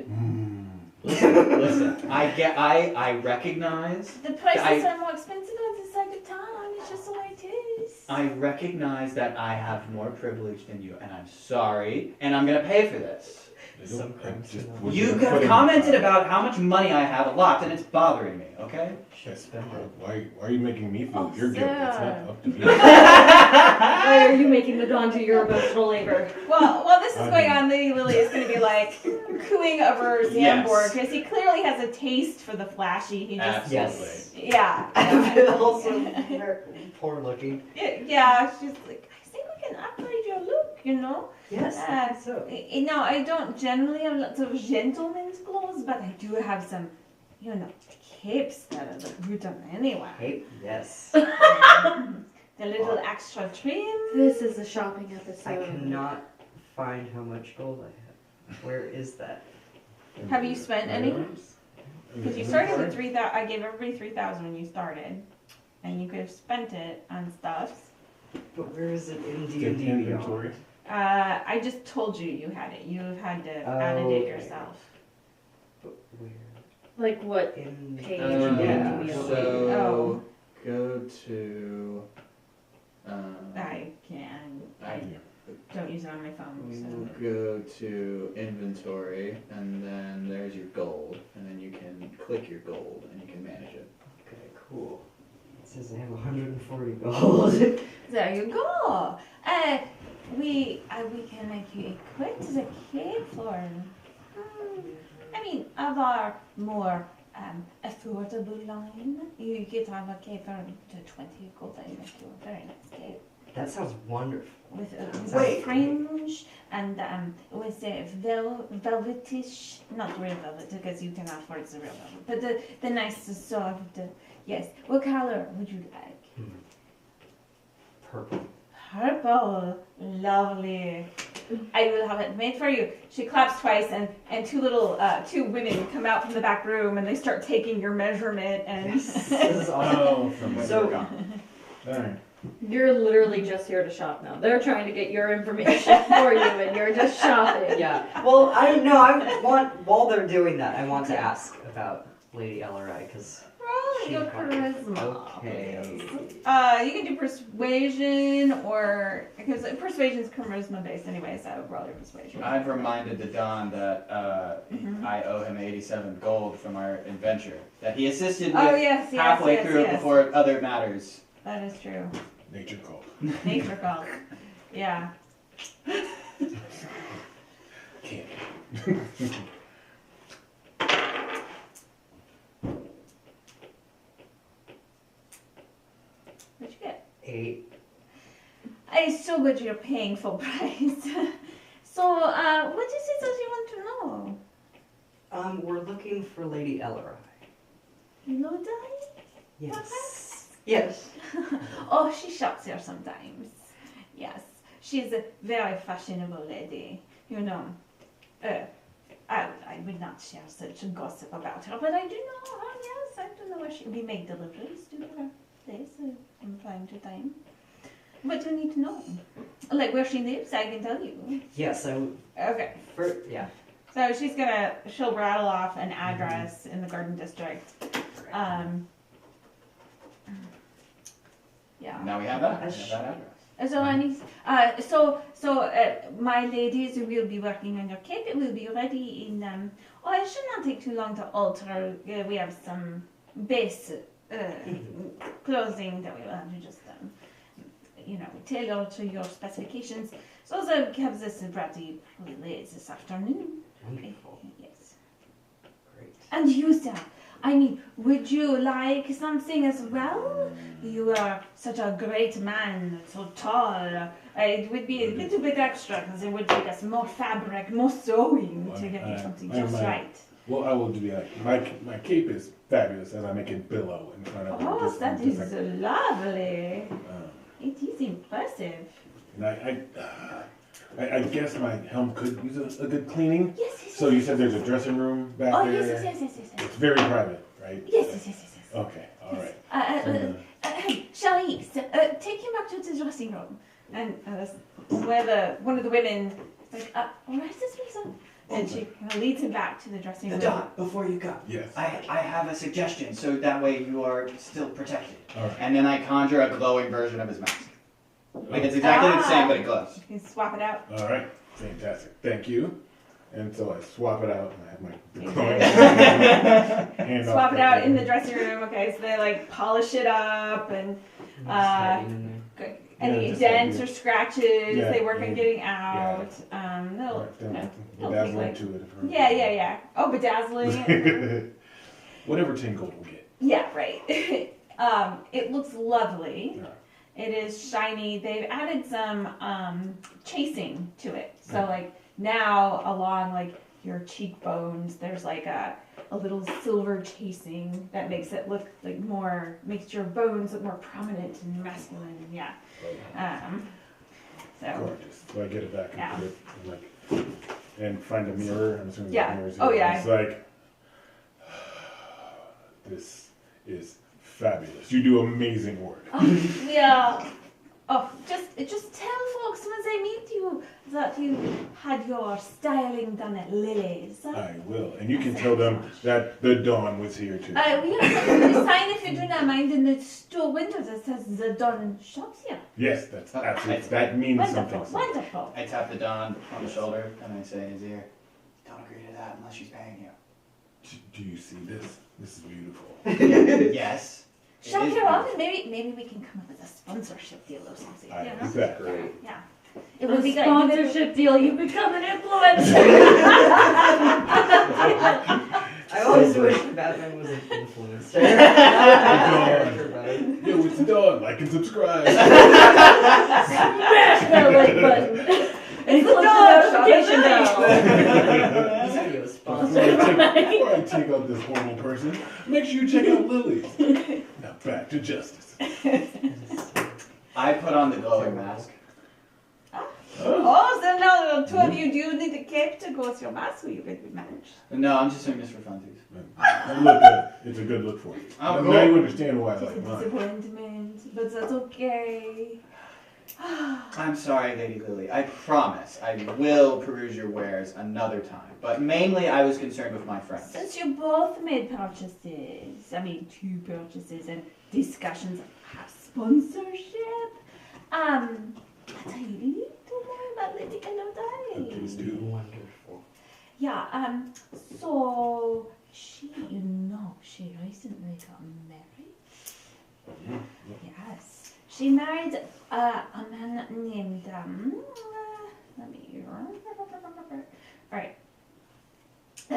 listen, I recognize.
the prices
I-
are more expensive on this side of town. It's just the way it is.
I recognize that I have more privilege than you, and I'm sorry, and I'm gonna pay for this.
Sometimes, you know.
You could have commented about how much money I have locked, and it's bothering me. Okay.
Should spend it.
Why are you making me feel
Oh,
your guilt? It's
Sarah.
not up to me.
Why are you making the Dawn do your emotional labor?
Well, while this is
I
going
mean-
on, Lady Lily is going to be like cooing over
Yes.
Zamborg because he clearly has a taste for the flashy. He just,
Absolutely.
Yes.
yeah.
And also very poor looking.
Yeah, she's like, I think we can upgrade your look, you know?
Yes, I think so.
Now, I don't generally have lots of gentlemen's clothes, but I do have some, you know, capes that are look good on anyone.
Hey, yes.
The little extra trim.
This is a shopping episode.
I cannot find how much gold I have. Where is that?
Have you spent any? Because you started with
three.
3,000. I gave everybody 3,000 when you started, and you could have spent it on stuff.
But where is it in D&D
Inventory.
Beyond?
I just told you you had it. You've had to add it
Okay.
yourself.
But where?
Like what
In
page?
Yeah.
Oh.
go to.
I can. I don't use it on my phone. So.
Go to inventory, and then there's your gold, and then you can click your gold, and you can manage it.
Okay, cool. It says I have 140 gold.
There you go. We can make you equipped as a cape for. I mean, of our more affordable line, you could have a cape for 20 gold and make you a very nice cape.
That sounds wonderful.
With
Wait.
a fringe and with a velvetish, not real velvet because you cannot afford the real velvet, but the nice soft, yes. What color would you like?
Purple.
Purple, lovely. I will have it made for you. She claps twice, and two women come out from the back room, and they start taking your measurement. And
Yes. This is awesome.
Oh, from when
So-
you're gone. Alright.
You're literally just here to shop now. They're trying to get your information for you, and you're just shopping.
Yeah. Well, I want while they're doing that, I want to ask about Lady Elodi because
roll your
She-
charisma.
Okay.
please. You can do persuasion or because persuasion's charisma based anyway. So roll your persuasion.
I've reminded the Don that
Mhm.
I owe him 87 gold from our adventure that he assisted with
Oh yes, yes,
halfway
yes,
through
yes.
before other matters.
That is true.
Nature called.
Nature called. Yeah.
Can't.
What'd you get?
8.
It's so good you're paying full price. So, what is it that you want to know?
We're looking for Lady Elodi.
Elodi?
Yes. Yes.
Oh, she shops here sometimes. Yes, she's a very fashionable lady. You know, I would not share such gossip about her, but I do know her. Yes, I do know where we make deliveries to her place from time to time. What do you need to know? Like where she lives, I can tell you.
Yes.
Okay.
Yeah.
So she'll rattle off an address in the Garden District. Yeah.
Now we have that. We have that address.
So my ladies will be working on your cape. It will be ready in. It should not take too long to alter. We have some base clothing that we will have to just tailor to your specifications. So the have this ready probably late this afternoon.
Wonderful.
Yes.
Great.
And you, sir, I mean, would you like something as well? You are such a great man, so tall. It would be a little bit extra because it would take us more fabric, more sewing to get you something just right.
Well, I will do that. My cape is fabulous as I make it billow in front of
Oh,
just,
that
just
is
like,
lovely. It is impressive.
and I guess my helm could use a good cleaning.
Yes.
So you said there's a dressing room back
Oh,
there.
yes.
It's very private, right?
Yes.
Okay, all right.
Charisse, take him back to the dressing room. And where one of the women is like, where is this person? And she kind of leads him back to the dressing room.
Dot, before you go,
Yes.
I have a suggestion, so that way you are still protected.
All right.
And then I conjure a glowing version of his mask. Like it's exactly the same, but it glows.
You can swap it out.
All right. Fantastic. Thank you. And so I swap it out, and I have my hand
Swap
off
it out in the dressing room. Okay, so they like polish it up and any
just
dents
like-
or scratches
Yeah,
they work on
yeah,
getting out.
Bedazzling to it.
Yeah. Oh, bedazzling.
Whatever 10 gold will get.
Yeah, right. It looks lovely.
Yeah.
It is shiny. They've added some chasing to it. So like now along like your cheekbones, there's like a little silver chasing that makes it look like makes your bones look more prominent and masculine. Yeah. So.
Gorgeous. So I get it back and
Yeah.
put it in, like, and find a mirror. I'm assuming
Yeah.
the mirror's
Oh,
here.
yeah.
It's like, this is fabulous. You do amazing work.
Yeah. Oh, just tell folks when they meet you that you had your styling done at Lily's.
I will. And you can tell them that the Dawn was here too.
We have a sign if you do not mind in the store window that says the Dawn shops here.
Yes, that's absolutely, that means
Wonderful,
something.
wonderful.
I tap the Don on the shoulder and I say in his ear, "Don't agree to that unless she's paying you."
Do you see this? This is beautiful.
Yes. it
Shop
is
here on
beautiful.
and maybe we can come up with a sponsorship deal or something.
I
You know?
like that.
Yeah. It would be good.
Sponsorship deal, you become an influencer.
I always wished Batman was an influencer.
Yo, it's the Dawn. Like and subscribe.
Smash that like button. And click the notification bell.
This video is
Before
sponsored.
I take out this horrible person, make sure you check out Lily's. Now back to justice.
I put on the glowing mask.
Oh, so now the two of you do need a cape to go with your mask so you could manage.
No, I'm just doing this for funsies.
Look good. It's a good look for you.
Oh,
Now
cool.
you understand why I
It's a
like mine.
disappointment, but that's okay.
I'm sorry, Lady Lily. I promise I will peruse your wares another time. But mainly I was concerned with my friends.
Since you both made purchases, I mean 2 purchases and discussions of sponsorship, I'll tell you a little more about Lady Elodi.
Please do.
Wonderful.
Yeah, so she recently got married. Yes. She married a man named, Alright.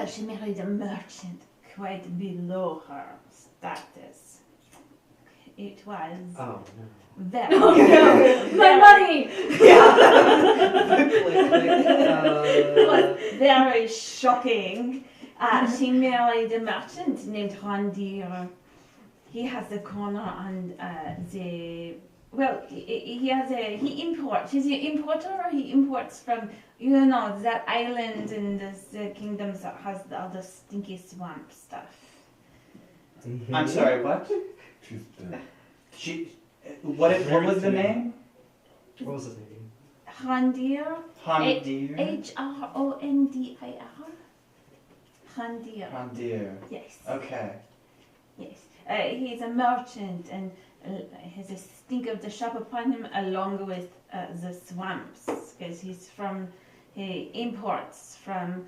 She married a merchant quite below her status. It was
Oh no.
very,
Oh no, my money!
it was very shocking. She married a merchant named Randir. He has a corner on he imports. He's an importer. He imports from, that island in this kingdom that has all the stinky swamp stuff.
I'm sorry, what?
She's
What was the name?
What was his name?
Randir.
Handir.
Hrondir. Randir.
Handir.
Yes.
Okay.
Yes. He's a merchant and has a stink of the shop upon him along with the swamps because he imports from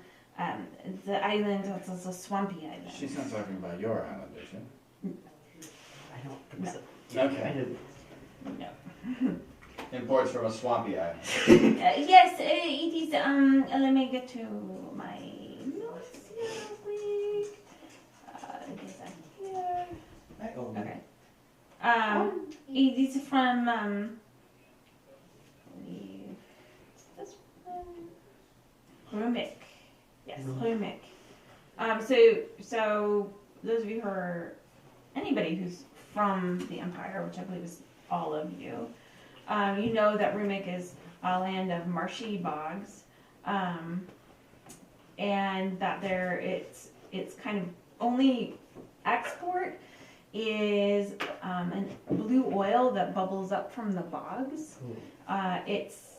the island, the swampy island.
She's not talking about your island, is she?
I don't think so.
Okay.
I didn't.
No.
Imports from a swampy island.
Yes, it is. Let me get to my notes here real quick. Because I It is from this one? Rumik. Yes, Rumik. So those of you who are anybody who's from the Empire, which I believe is all of you, you know that Rumik is a land of marshy bogs, and that it's kind of only export is an blue oil that bubbles up from the bogs. It's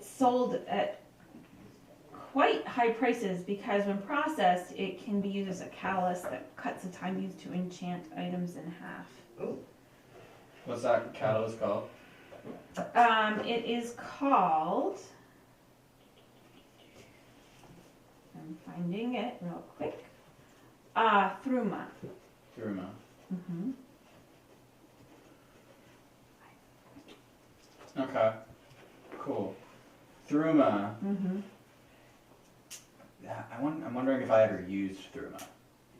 sold at quite high prices because when processed, it can be used as a callus that cuts the time used to enchant items in half.
Oh,
What's that catalyst called?
It is called. I'm finding it real quick. Thruma.
Thruma.
Mm-hmm.
Okay. Cool. Thruma.
Mm-hmm.
Yeah, I'm wondering if I ever used Thruma,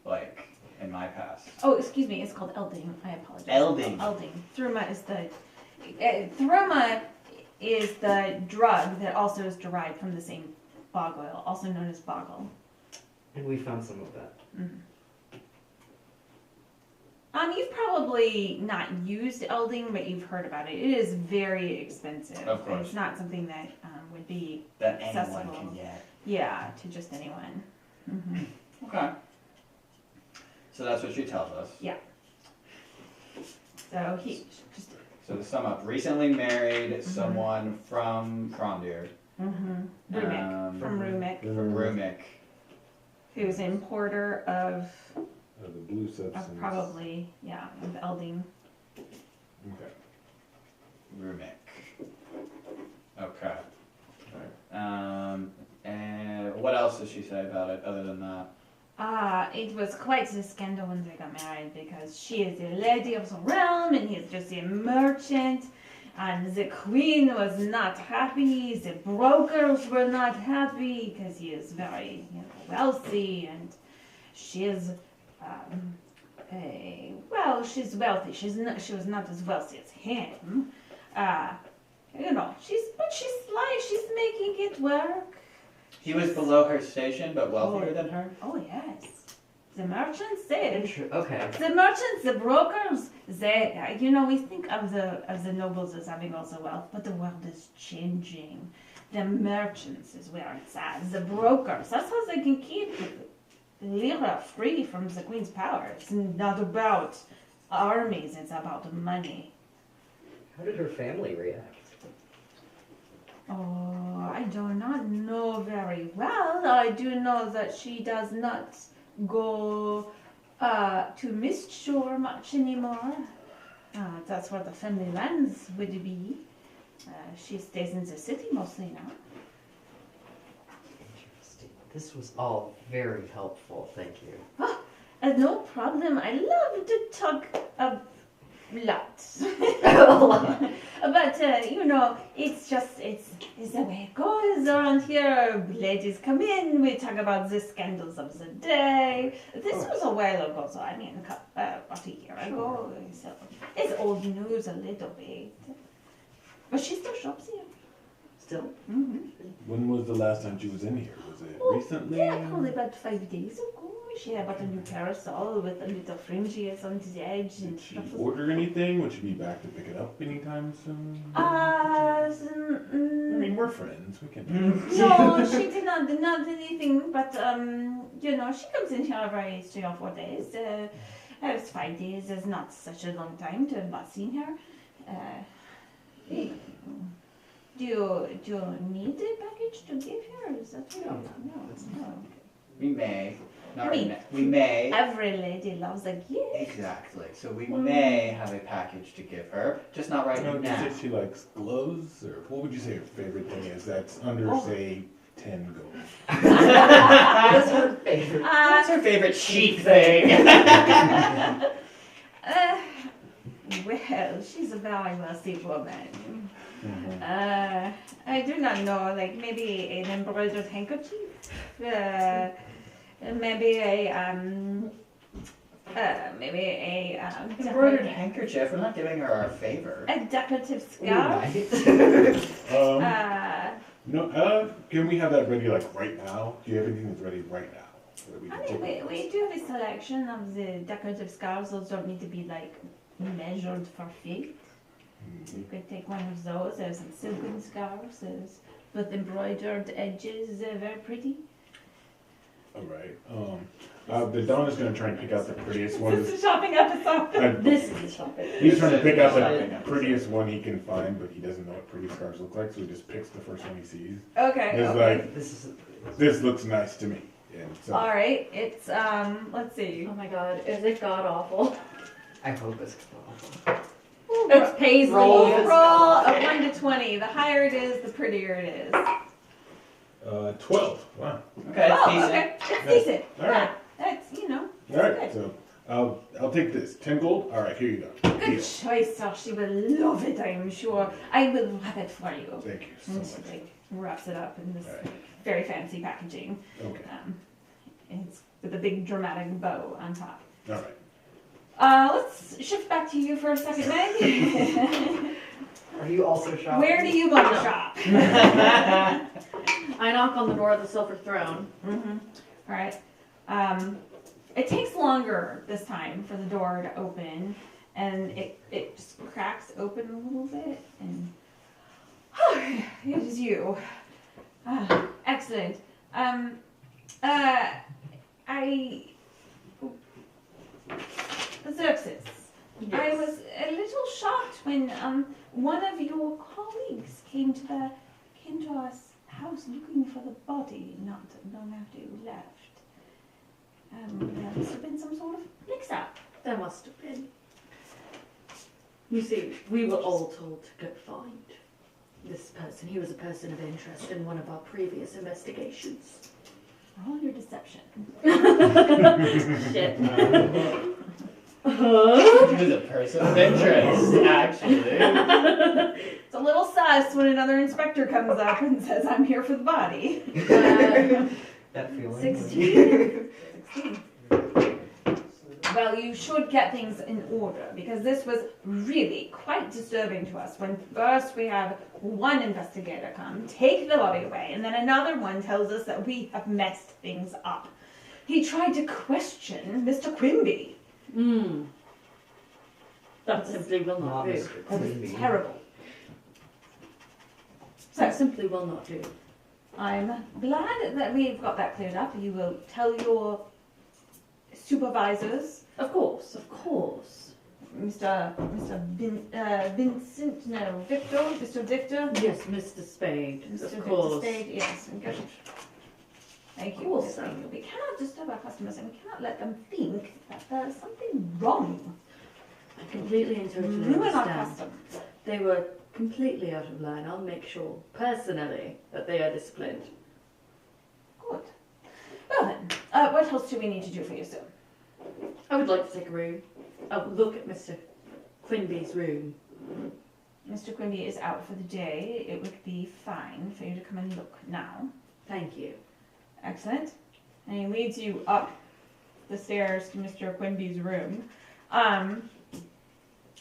like in my past.
Oh, excuse me. It's called Elding. I apologize.
Elding.
Elding. Thruma is Thruma is the drug that also is derived from the same bog oil, also known as boggle.
and we found some of that.
Mm-hmm. You've probably not used Elding, but you've heard about it. It is very expensive.
Of course.
It's not something that would be,
That anyone
accessible.
can get.
yeah, to just anyone. Mm-hmm.
Okay. So that's what she tells us.
Yeah. So he just.
So to sum up, recently married someone from Frondier.
Mm-hmm. Rumik. From Rumik,
From Rumik.
who's an importer of
The blue substance.
probably, yeah, of Elding.
Okay.
Rumik. Okay. And what else does she say about it other than that?
It was quite the scandal when they got married because she is a lady of the realm and he's just a merchant. And the queen was not happy, the brokers were not happy because he is very wealthy and she is, she's wealthy. She was not as wealthy as him. She's sly, she's making it work.
He was below her station, but wealthier than her?
Oh yes. The merchants said.
Okay.
The merchants, the brokers, they, we think of the nobles as having all the wealth, but the world is changing. The merchants is where it's at. The brokers, that's how they can keep Lyra free from the queen's power. It's not about armies, it's about money.
How did her family react?
Oh, I do not know very well. I do know that she does not go to Mistshore much anymore. That's where the family lands would be. She stays in the city mostly now.
Interesting. This was all very helpful. Thank you.
No problem. I love to talk a lot. But, it's the way it goes around here. Ladies come in, we talk about the scandals of the day. This was a while ago, so about a year ago. So it's old news a little bit. But she still shops here.
Still?
Mm-hmm.
When was the last time she was in here? Was it recently?
Yeah, probably about 5 days ago. She bought a new parasol with a little fringes on the edge.
Did
And
she
stuff.
order anything? Would she be back to pick it up anytime soon? I mean, we're friends. We can.
No, she did not anything, but she comes in here every 3 or 4 days. It's 5 days is not such a long time to have not seen her. Do you need a package to give her? Is that right? No.
We may. Not
I
right
mean,
now. We may.
Every lady loves a gift.
Exactly. So we may have a package to give her, just not right
Would you
now.
say she likes gloves, or what would you say her favorite thing is? That's under, say, 10 gold.
That's her favorite.
What's her favorite chic thing?
Well, she's a very wealthy woman.
Mm-hmm.
I do not know, like maybe an embroidered handkerchief, maybe maybe a
Embroidered handkerchief. We're not giving her our favor.
a decorative
We
scarf.
might.
Can we have that ready like right now? Do you have anything that's ready right now? So that we
I
can
mean,
take-
we do have a selection of the decorative scarves. Those don't need to be like measured for feet. You could take one of those. There's some silken scarves. There's with embroidered edges. They're very pretty.
All right. The Don is gonna try and pick out the prettiest one.
This is a shopping episode.
This is the shopping.
He's trying to pick out
Shopping.
the prettiest one he can find, but he doesn't know what pretty scarves look like, so he just picks the first one he sees.
Okay.
He's
Okay.
like,
This is.
this looks nice to me. And so,
All right. It's let's see.
Oh my god, is it god awful?
I hope it's.
It's paisley.
Roll.
Roll a 1 to 20. The higher it is, the prettier it is.
12. Wow.
Okay, it's
Oh,
decent.
okay. It's decent.
All right.
Yeah. That's
All right. So I'll take this. 10 gold. All right. Here you go.
Good
Here.
choice, sir. She will love it, I am sure. I will have it for you.
Thank you so
And she
much.
like wraps it up in this
All right.
very fancy packaging.
Okay.
And it's with a big dramatic bow on top.
All right.
Let's shift back to you for a second, Meg.
Are you also shopping?
Where do you want to shop?
I knock on the door of the silver throne.
Mm-hmm. All right. It takes longer this time for the door to open, and it just cracks open a little bit, and it is you. Excellent. Xerxes. I was a little shocked when one of your colleagues came to our house looking for the body not long after you left. There must have been some sort of mix-up.
There must have been. You see, we were all told to go find this person. He was a person of interest in one of our previous investigations.
Roll your deception.
Shit.
He was a person of interest, actually.
It's a little sus when another inspector comes up and says, "I'm here for the body."
That feeling.
16.
16. Well, you should get things in order because this was really quite disturbing to us. When first we have one investigator come, take the body away, and then another one tells us that we have messed things up. He tried to question Mr. Quimby.
That simply will
Not
not do.
Mr.
That was
Quimby.
terrible.
That
So,
simply will not do.
I'm glad that we've got that cleared up. You will tell your supervisors,
Of course, of course.
Mr. Victor.
Yes, Mr. Spade.
Mr.
Of course.
Spade, yes. Good. Thank you.
Of course.
We cannot disturb our customers and we cannot let them think that there is something wrong.
I completely and totally
Ruin our
understand.
customs.
They were completely out of line. I'll make sure, personally, that they are disciplined.
Good. Well then, what else do we need to do for you, sir?
I would like to take a room. Look at Mr. Quimby's room.
Mr. Quimby is out for the day. It would be fine for you to come and look now.
Thank you.
Excellent. And he leads you up the stairs to Mr. Quimby's room.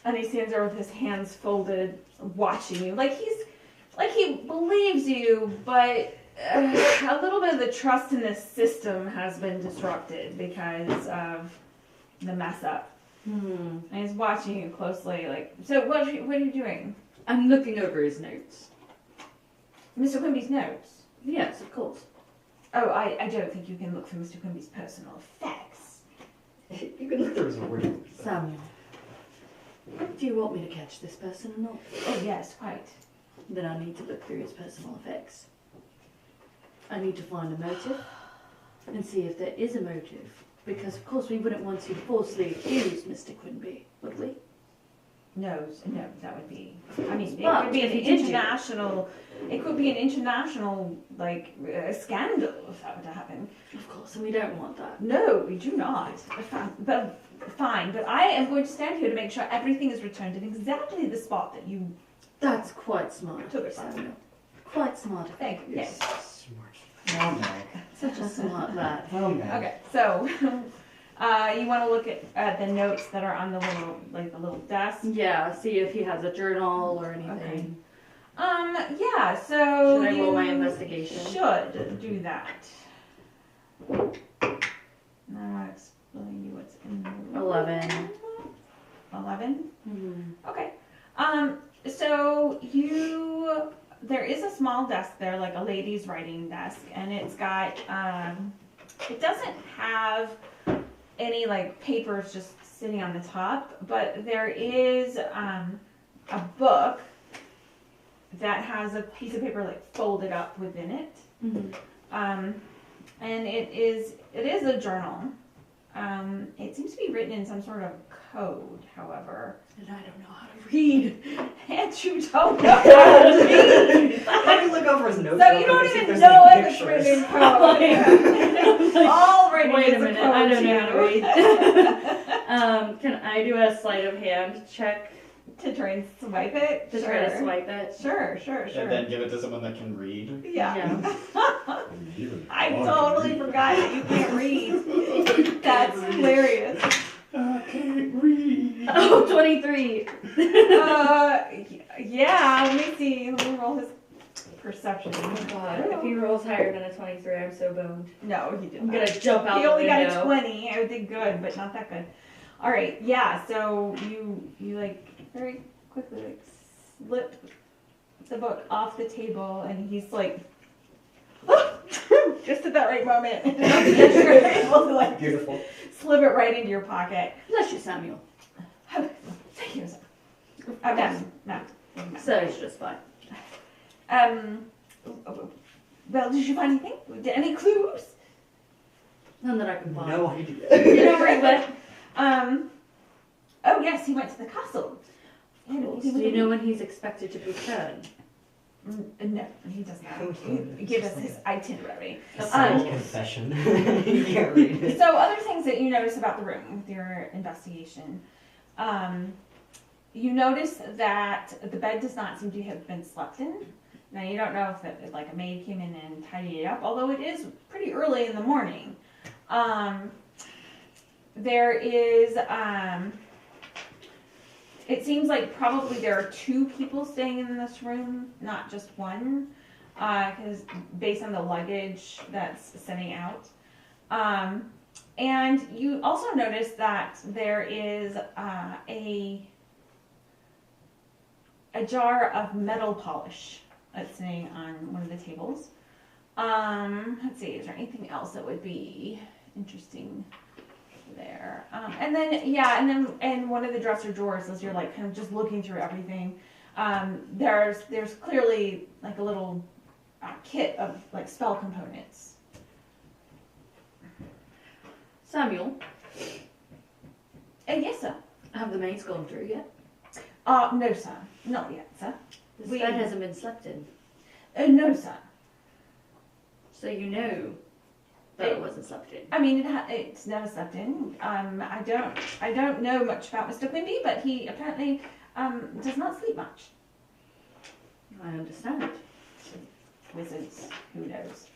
And he stands there with his hands folded, watching you. Like he believes you, but a little bit of the trust in this system has been disrupted because of the mess up. And he's watching you closely. Like, so what are you doing?
I'm looking over his notes.
Mr. Quimby's notes.
Yes, of course.
Oh, I don't think you can look through Mr. Quimby's personal effects.
You can look through his room.
Samuel, do you want me to catch this person or not?
Oh yes, quite.
Then I need to look through his personal effects. I need to find a motive and see if there is a motive. Because of course we wouldn't want to falsely accuse Mr. Quimby, would we?
No, that would be. I mean, it
But
could be an
if he did do it-
international. It could be an international scandal if that were to happen.
Of course, and we don't want that.
No, we do not. But fine. But I am going to stand here to make sure everything is returned in exactly the spot that you
That's quite smart,
took it.
Samuel. Quite smart of
Thank you. Yes.
Smart.
Oh, Meg.
Such a smart lad.
Oh, Meg.
Okay. So, You want to look at the notes that are on the little desk.
Yeah, see if he has a journal or anything.
Yeah. So
Should I roll my
you
investigation?
Should do that. Now I'll explain you what's in the
11.
11.
Mm-hmm.
Okay. So there is a small desk there, like a lady's writing desk, and it's got, it doesn't have any like papers just sitting on the top, but there is a book that has a piece of paper like folded up within it.
Mm-hmm.
And it is a journal. It seems to be written in some sort of code, however.
And I don't know how to read.
And you don't know how to read.
Let me look over his notes.
So
real
you
quick
don't
and see if
even
there's
know
any
if it's
pictures.
written in code. All written
Wait a
is
minute,
code
I don't
to
know how to
you.
read. Can I do a sleight of hand check
To try and swipe it?
to try to swipe it?
Sure.
And then give it to someone that can read.
Yeah.
Even
I
on
totally
me.
forgot that you can't read. That's hilarious.
I can't read.
Oh, 23.
Yeah, let me see. Let me roll his perception.
Oh god, if he rolls higher than a 23, I'm so boned.
No, he did
I'm
not.
gonna jump out
He
the
only got a
window.
20. I did good, but not that good. All right, yeah. So you like very quickly like slip the book off the table, and he's like, just at that right moment, you're able to like
Beautiful.
slip it right into your pocket.
Bless you, Samuel.
Thank you. Matt.
So it's just fine.
Well, did you find anything? Any clues?
None that I can find.
No idea.
You know where he went? Oh yes, he went to the castle.
Do you know when he's expected to return?
No, he does not.
Okay.
He gave us his itinerary.
A slight confession. You can't read it.
So other things that you notice about the room with your investigation. You notice that the bed does not seem to have been slept in. Now you don't know if like a maid came in and tidied it up, although it is pretty early in the morning. There is, it seems like probably there are two people staying in this room, not just one, because based on the luggage that's sitting out. And you also notice that there is a jar of metal polish that's sitting on one of the tables. Let's see, is there anything else that would be interesting there? And then one of the dresser drawers, as you're like kind of just looking through everything, there's clearly like a little kit of like spell components.
Samuel,
Yes, sir.
have the maids gone through yet?
No, sir. Not yet, sir.
This
We-
bed hasn't been slept in.
No, sir.
So you know that it wasn't slept in.
I mean, it's never slept in. I don't know much about Mr. Quimby, but he apparently does not sleep much.
I understand.
Wizards, who knows?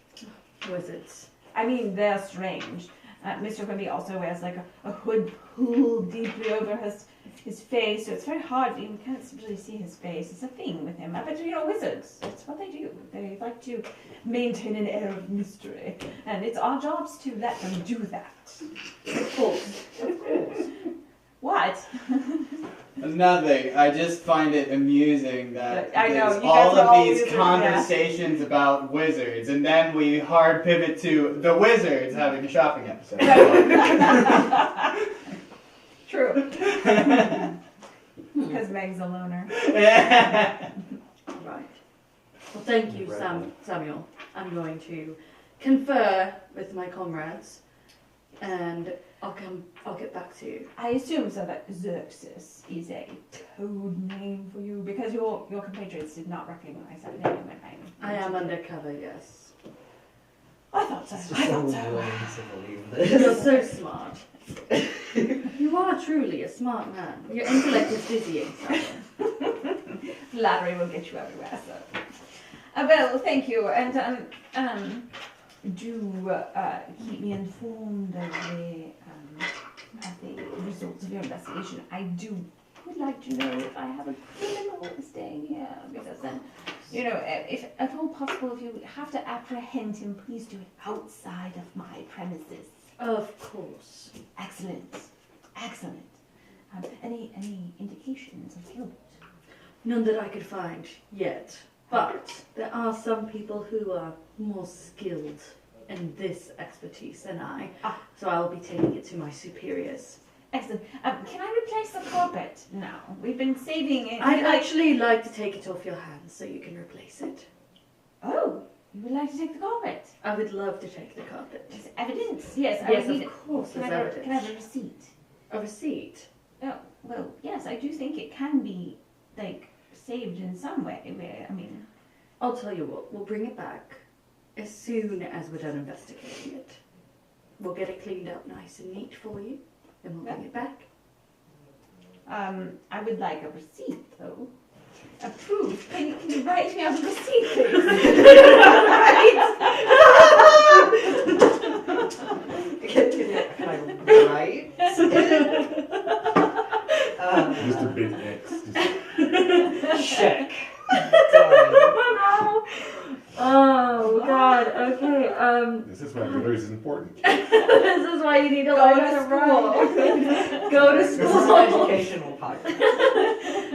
Wizards.
I mean, they're strange. Mr. Quimby also wears like a hood pulled deeply over his face, so it's very hard. You can't really see his face. It's a thing with him. But you know, wizards, it's what they do. They like to maintain an air of mystery, and it's our jobs to let them do that.
Of course.
Of course. What?
Nothing. I just find it amusing that
I know,
there's
you guys
all
are
of
all
these
wizards,
conversations about wizards, and then we hard pivot to the wizards having a shopping episode.
True. Because Meg's a loner.
Right. Well, thank you, Samuel. I'm going to confer with my comrades, and I'll get back to you.
I assume so that Xerxes is a code name for you because your compatriots did not recognize that name when
I am undercover, yes.
I thought so.
It's
I
just so
thought so.
willing to believe
You're
this.
so smart. You are truly a smart man. Your intellect is dizzying, Samuel.
Flattery will get you everywhere, so. Well, thank you, and do keep me informed of the as the results of your investigation, I would like to know if I have a criminal staying here, because then, if at all possible, if you have to apprehend him, please do it outside of my premises.
Of course.
Excellent. Excellent. Any indications of Gilbert?
None that I could find yet. But there are some people who are more skilled in this expertise than I. So I'll be taking it to my superiors.
Excellent. Can I replace the carpet now? We've been saving it.
I'd actually like to take it off your hands so you can replace it.
Oh, you would like to take the carpet?
I would love to take the carpet.
There's evidence. Yes, I
Yes,
would need
of course
Can
there's
I
evidence.
have a receipt?
A receipt?
Oh, well, yes, I do think it can be, saved in some way.
I'll tell you what, we'll bring it back as soon as we're done investigating it. We'll get it cleaned up nice and neat for you, and we'll bring it back.
I would like a receipt, though. A proof. Can you write me out a receipt, please?
Can I write?
Just a big X.
Check.
Oh God. Okay.
This is why lawyers is important.
This is why you need to learn how to school. Go to
This is an
school.
educational podcast.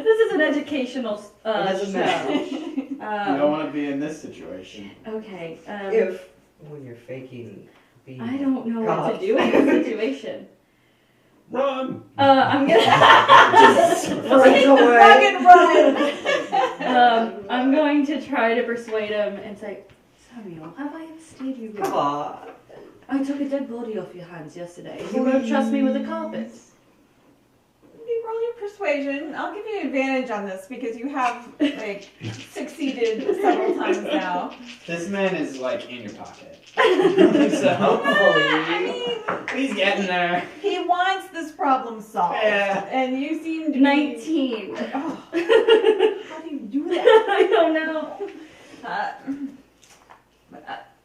This is an educational
It doesn't
show.
matter.
You don't want to be in this situation.
Okay.
If, when you're faking being
I don't know what
God.
to do in this situation.
Run!
I'm gonna.
Runs away.
Fucking run!
I'm going to try to persuade him and say, Samuel, have I ever steered you
Come
wrong?
on.
I took a dead body off your hands yesterday. You won't trust me with the carpets.
You roll your persuasion. I'll give you advantage on this because you have succeeded several times now.
This man is in your pocket. So
Hopefully.
he's getting there.
He wants this problem solved.
Yeah.
And you seem to be
19.
Oh, how do you do that?
I don't know.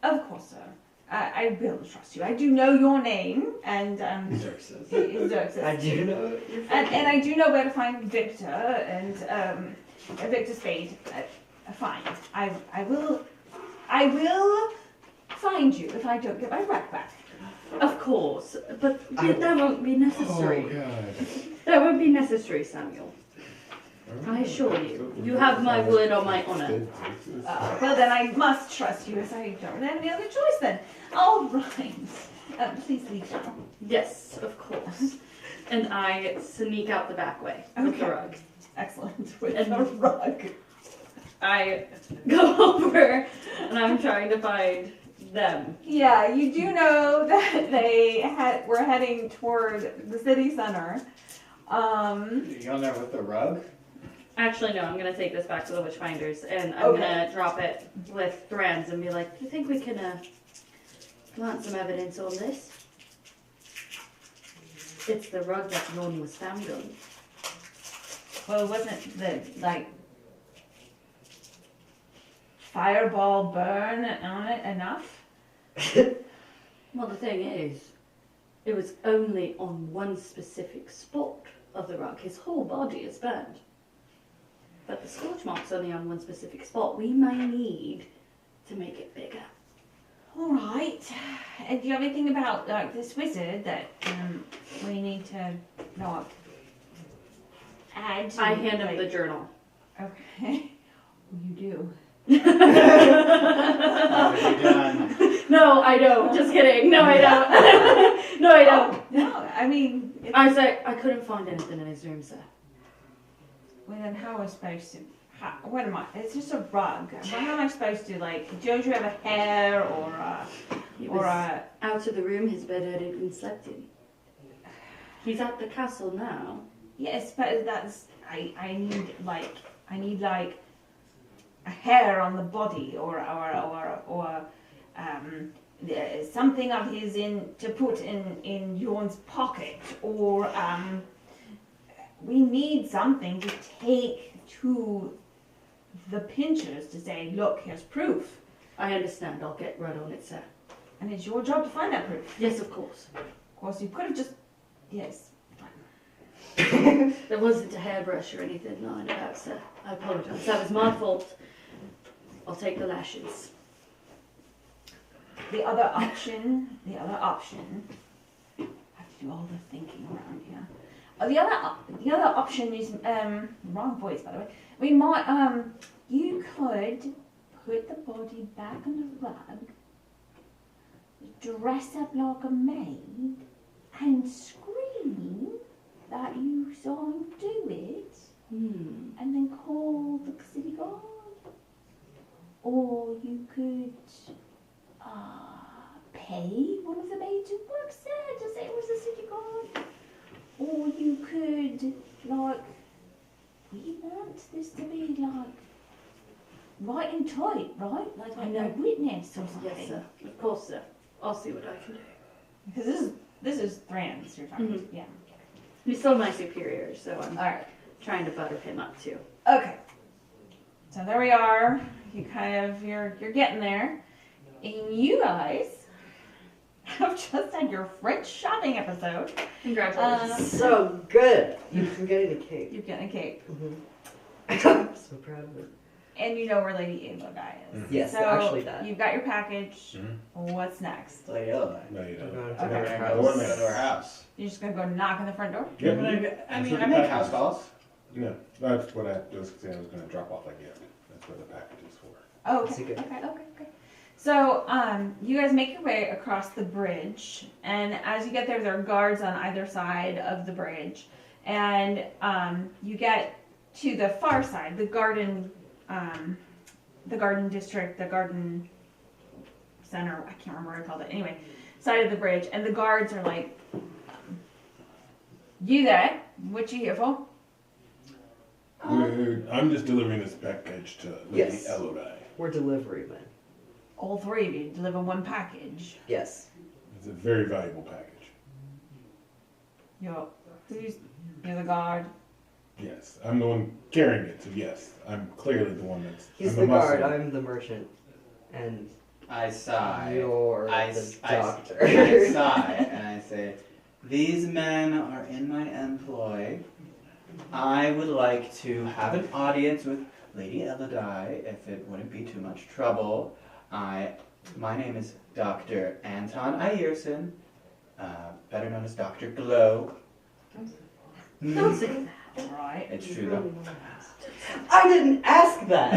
Of course, sir. I will trust you. I do know your name, and
Xerxes.
Xerxes.
I do know.
And I do know where to find Victor and Victor Spade. Fine. I will find you if I don't get my rack back.
Of course, but that won't be necessary.
Oh, God.
That won't be necessary, Samuel. I assure you. You have my word on my honor.
Well, then I must trust you, as I don't have any other choice. Then, all right. Please leave now.
Yes, of course. And I sneak out the back way with the
Okay.
rug.
Excellent. With a rug.
I go over and I'm trying to find them.
Yeah, you do know that they were heading toward the city center.
You going there with the rug?
Actually, no, I'm going to take this back to the Witchfinders and I'm
Okay.
going to drop it with Thran's and be like, do you think we can plant some evidence on this? It's the rug that Ron was found on.
Well, wasn't the fireball burn on it enough?
Well, the thing is, it was only on one specific spot of the rug. His whole body is burned. But the scorch mark's only on one specific spot. We may need to make it bigger.
All right. And do you have anything about this wizard that we need to add to?
I hand him the journal.
Okay. You do.
What have you done?
No, I don't. Just kidding. No, I don't. No, I don't.
No, I mean.
I said I couldn't find anything in his room, sir.
Well, then how am I supposed to? What am I? It's just a rug. What am I supposed to Don't you have a hair or a?
He
Or
was
a?
out of the room his bed had been slept in. He's at the castle now.
Yes, but that's I need a hair on the body or something of his to put in Yorn's pocket or we need something to take to the pinchers to say, look, here's proof.
I understand. I'll get right on it, sir.
And it's your job to find that proof.
Yes, of course.
Of course, you could have just Yes.
There wasn't a hairbrush or anything lying about, sir. I apologise. That was my fault. I'll take the lashes.
The other option, I have to do all the thinking around here. The other option is, wrong voice by the way. We might, you could put the body back on the rug, dress up like a maid, and scream that you saw him do it, and then call the city guard. Or you could pay one of the maids who works there to say it was the city guard. Or you could, like, we want this to be like right and tight, right? Like
I know.
a witness or something.
Yes, sir. Of course, sir. I'll see what I can do.
Because this is Thran's you're talking to, yeah.
He's still my superior, so I'm
Alright.
trying to butter him up too.
Okay. So there we are. You kind of you're getting there. And you guys have just had your French shopping episode.
Congratulations.
So good. I'm getting a cake.
You're getting a cake.
I'm so proud of it.
And you know where Lady Elodi is.
Yes,
so
actually that.
You've got your package. What's next?
Lady Elodi.
No, you
I'm
don't.
going to
Okay.
her
We're
house.
going to go to our house.
You're just gonna go knock on the front door?
Yeah.
I mean, I make house calls.
No, that's what I was saying. I was going to drop off a gift. That's what the package is for.
Oh,
That's a
okay.
good-
Okay. So, you guys make your way across the bridge, and as you get there, there are guards on either side of the bridge, and you get to the far side, the garden district, the garden center. I can't remember what I called it. Anyway, side of the bridge, and the guards are like, "You there? What you here for?"
I'm just delivering this package to Lady
Yes.
Elodi.
We're delivery men.
All three of you deliver one package.
Yes.
It's a very valuable package.
You're the guard.
Yes, I'm the one carrying it, so yes, I'm clearly the one that's.
He's
I'm
the guard,
muscle.
I'm the merchant. And
I sigh.
you're
I
the
I
doctor.
sigh and I say, these men are in my employ. I would like to have an audience with Lady Elodi, if it wouldn't be too much trouble. My name is Dr. Anton Ayerson, better known as Dr. Glow.
Don't say that.
Right.
It's true though.
I didn't ask that!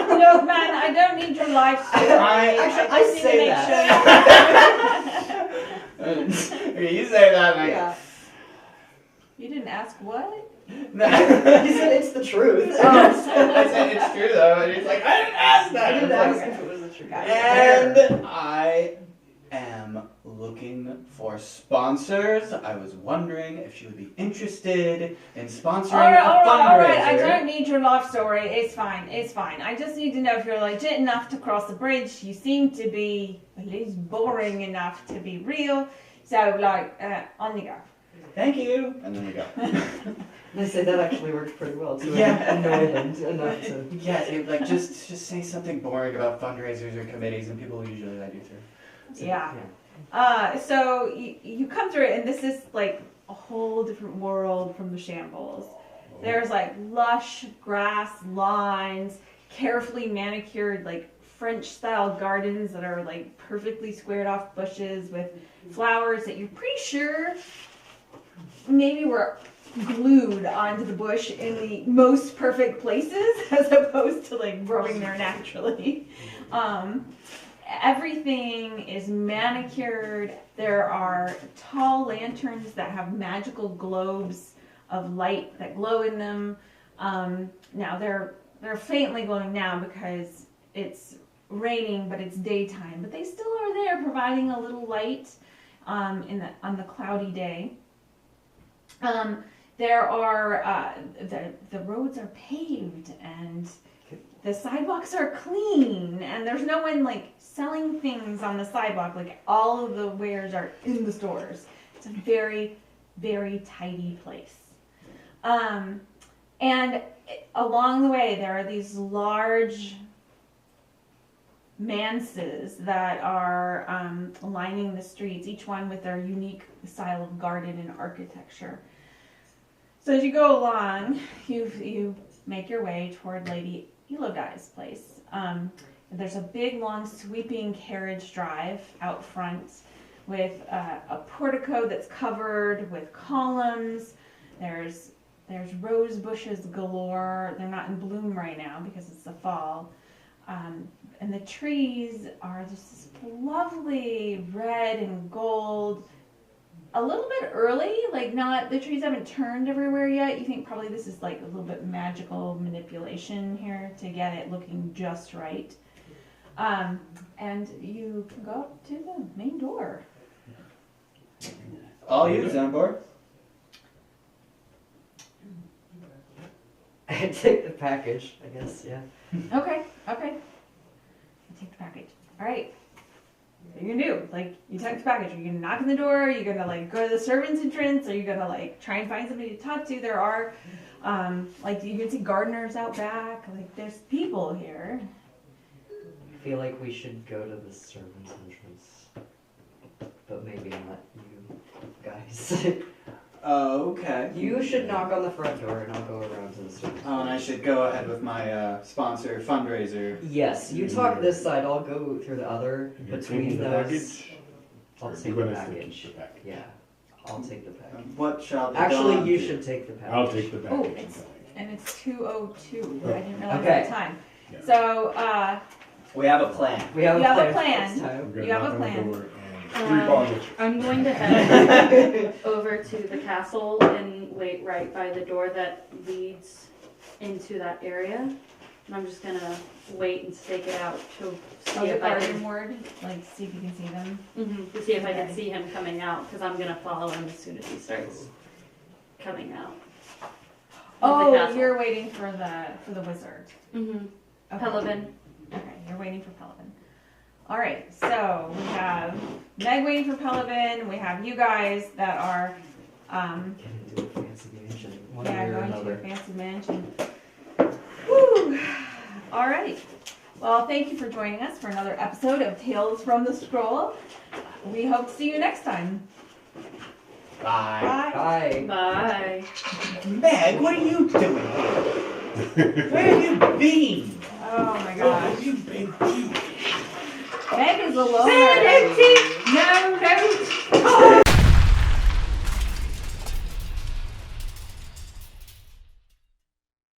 Look, man, I don't need your life story.
I
just need to
say
make
that.
Okay, you say that and I
Yeah.
You didn't ask what?
He said it's the truth.
I said it's true though, and he's like, I didn't ask that.
I didn't
It's
ask
like,
if it was the truth.
and I am looking for sponsors. I was wondering if she would be interested in sponsoring a fundraiser.
Alright, I don't need your life story. It's fine. I just need to know if you're legit enough to cross the bridge. You seem to be at least boring enough to be real. So, like, on you go.
Thank you. And then we go.
They say that actually worked pretty well too.
Yeah.
Annoy him enough to.
Yeah, dude, like just say something boring about fundraisers or committees, and people usually let you through.
Yeah. So you come through it, and this is like a whole different world from the shambles. There's like lush grass lawns, carefully manicured like French style gardens that are like perfectly squared off bushes with flowers that you're pretty sure maybe were glued onto the bush in the most perfect places as opposed to like growing there naturally. Everything is manicured. There are tall lanterns that have magical globes of light that glow in them. Now they're faintly glowing now because it's raining, but it's daytime. But they still are there, providing a little light on the cloudy day. There are the roads are paved and the sidewalks are clean, and there's no one like selling things on the sidewalk. Like all of the wares are in the stores. It's a very, very tidy place. And along the way there are these large manses that are lining the streets, each one with their unique style of garden and architecture. So as you go along, you make your way toward Lady Elodi's place. There's a big, long, sweeping carriage drive out front with a portico that's covered with columns. There's rose bushes galore. They're not in bloom right now because it's the fall. And the trees are just this lovely red and gold. A little bit early, like the trees haven't turned everywhere yet. You think probably this is like a little bit magical manipulation here to get it looking just right. And you can go up to the main door.
All you, Zambor.
I take the package, I guess, yeah.
Okay. You take the package. All right. What are you gonna do? Like, you take the package. Are you gonna knock on the door? Are you gonna like go to the servants' entrance? Are you gonna like try and find somebody to talk to? There are, like, you can see gardeners out back. Like, there's people here.
I feel like we should go to the servants' entrance, but maybe not you guys.
Okay.
You should knock on the front door and I'll go around to the servants'.
Oh, and I should go ahead with my sponsor fundraiser.
Yes, you talk this side, I'll go through the other.
And you're
Between
taking the
those,
package?
I'll
Or
take
you're
the
gonna
package.
take the package?
Yeah, I'll take the package.
What shall the
Actually,
dawn
you
do?
should take the package.
I'll take the
Oh,
package.
and it's 2:02. I didn't realize
Okay.
at the time.
Yeah.
So,
We have a plan.
We have
You
a
have a
plan.
plan.
This time.
We're gonna
You have
knock
a
on the
plan.
door and 3 bottles.
I'm going to head over to the castle and wait right by the door that leads into that area. And I'm just gonna wait and stake it out to see
the
if I
garden
can,
ward, like, see if you can see them.
to see if I can
Okay.
see him coming out, because I'm gonna follow him as soon as he starts coming out. of the
Oh,
castle.
you're waiting for the wizard.
Mm-hmm.
Okay.
Pelivan.
Okay, you're waiting for Pelivan. All right, so we have Meg waiting for Pelivan. We have you guys that are,
Get into a fancy mansion. One
yeah,
way or
going to
another.
a fancy mansion. Woo! All right. Well, thank you for joining us for another episode of Tales from the Scroll. We hope to see you next time.
Bye.
Bye.
Bye.
Bye.
Meg, what are you doing here? Where have you been?
Oh my
Oh,
gosh.
you big Jew.
Meg is alone. No, no.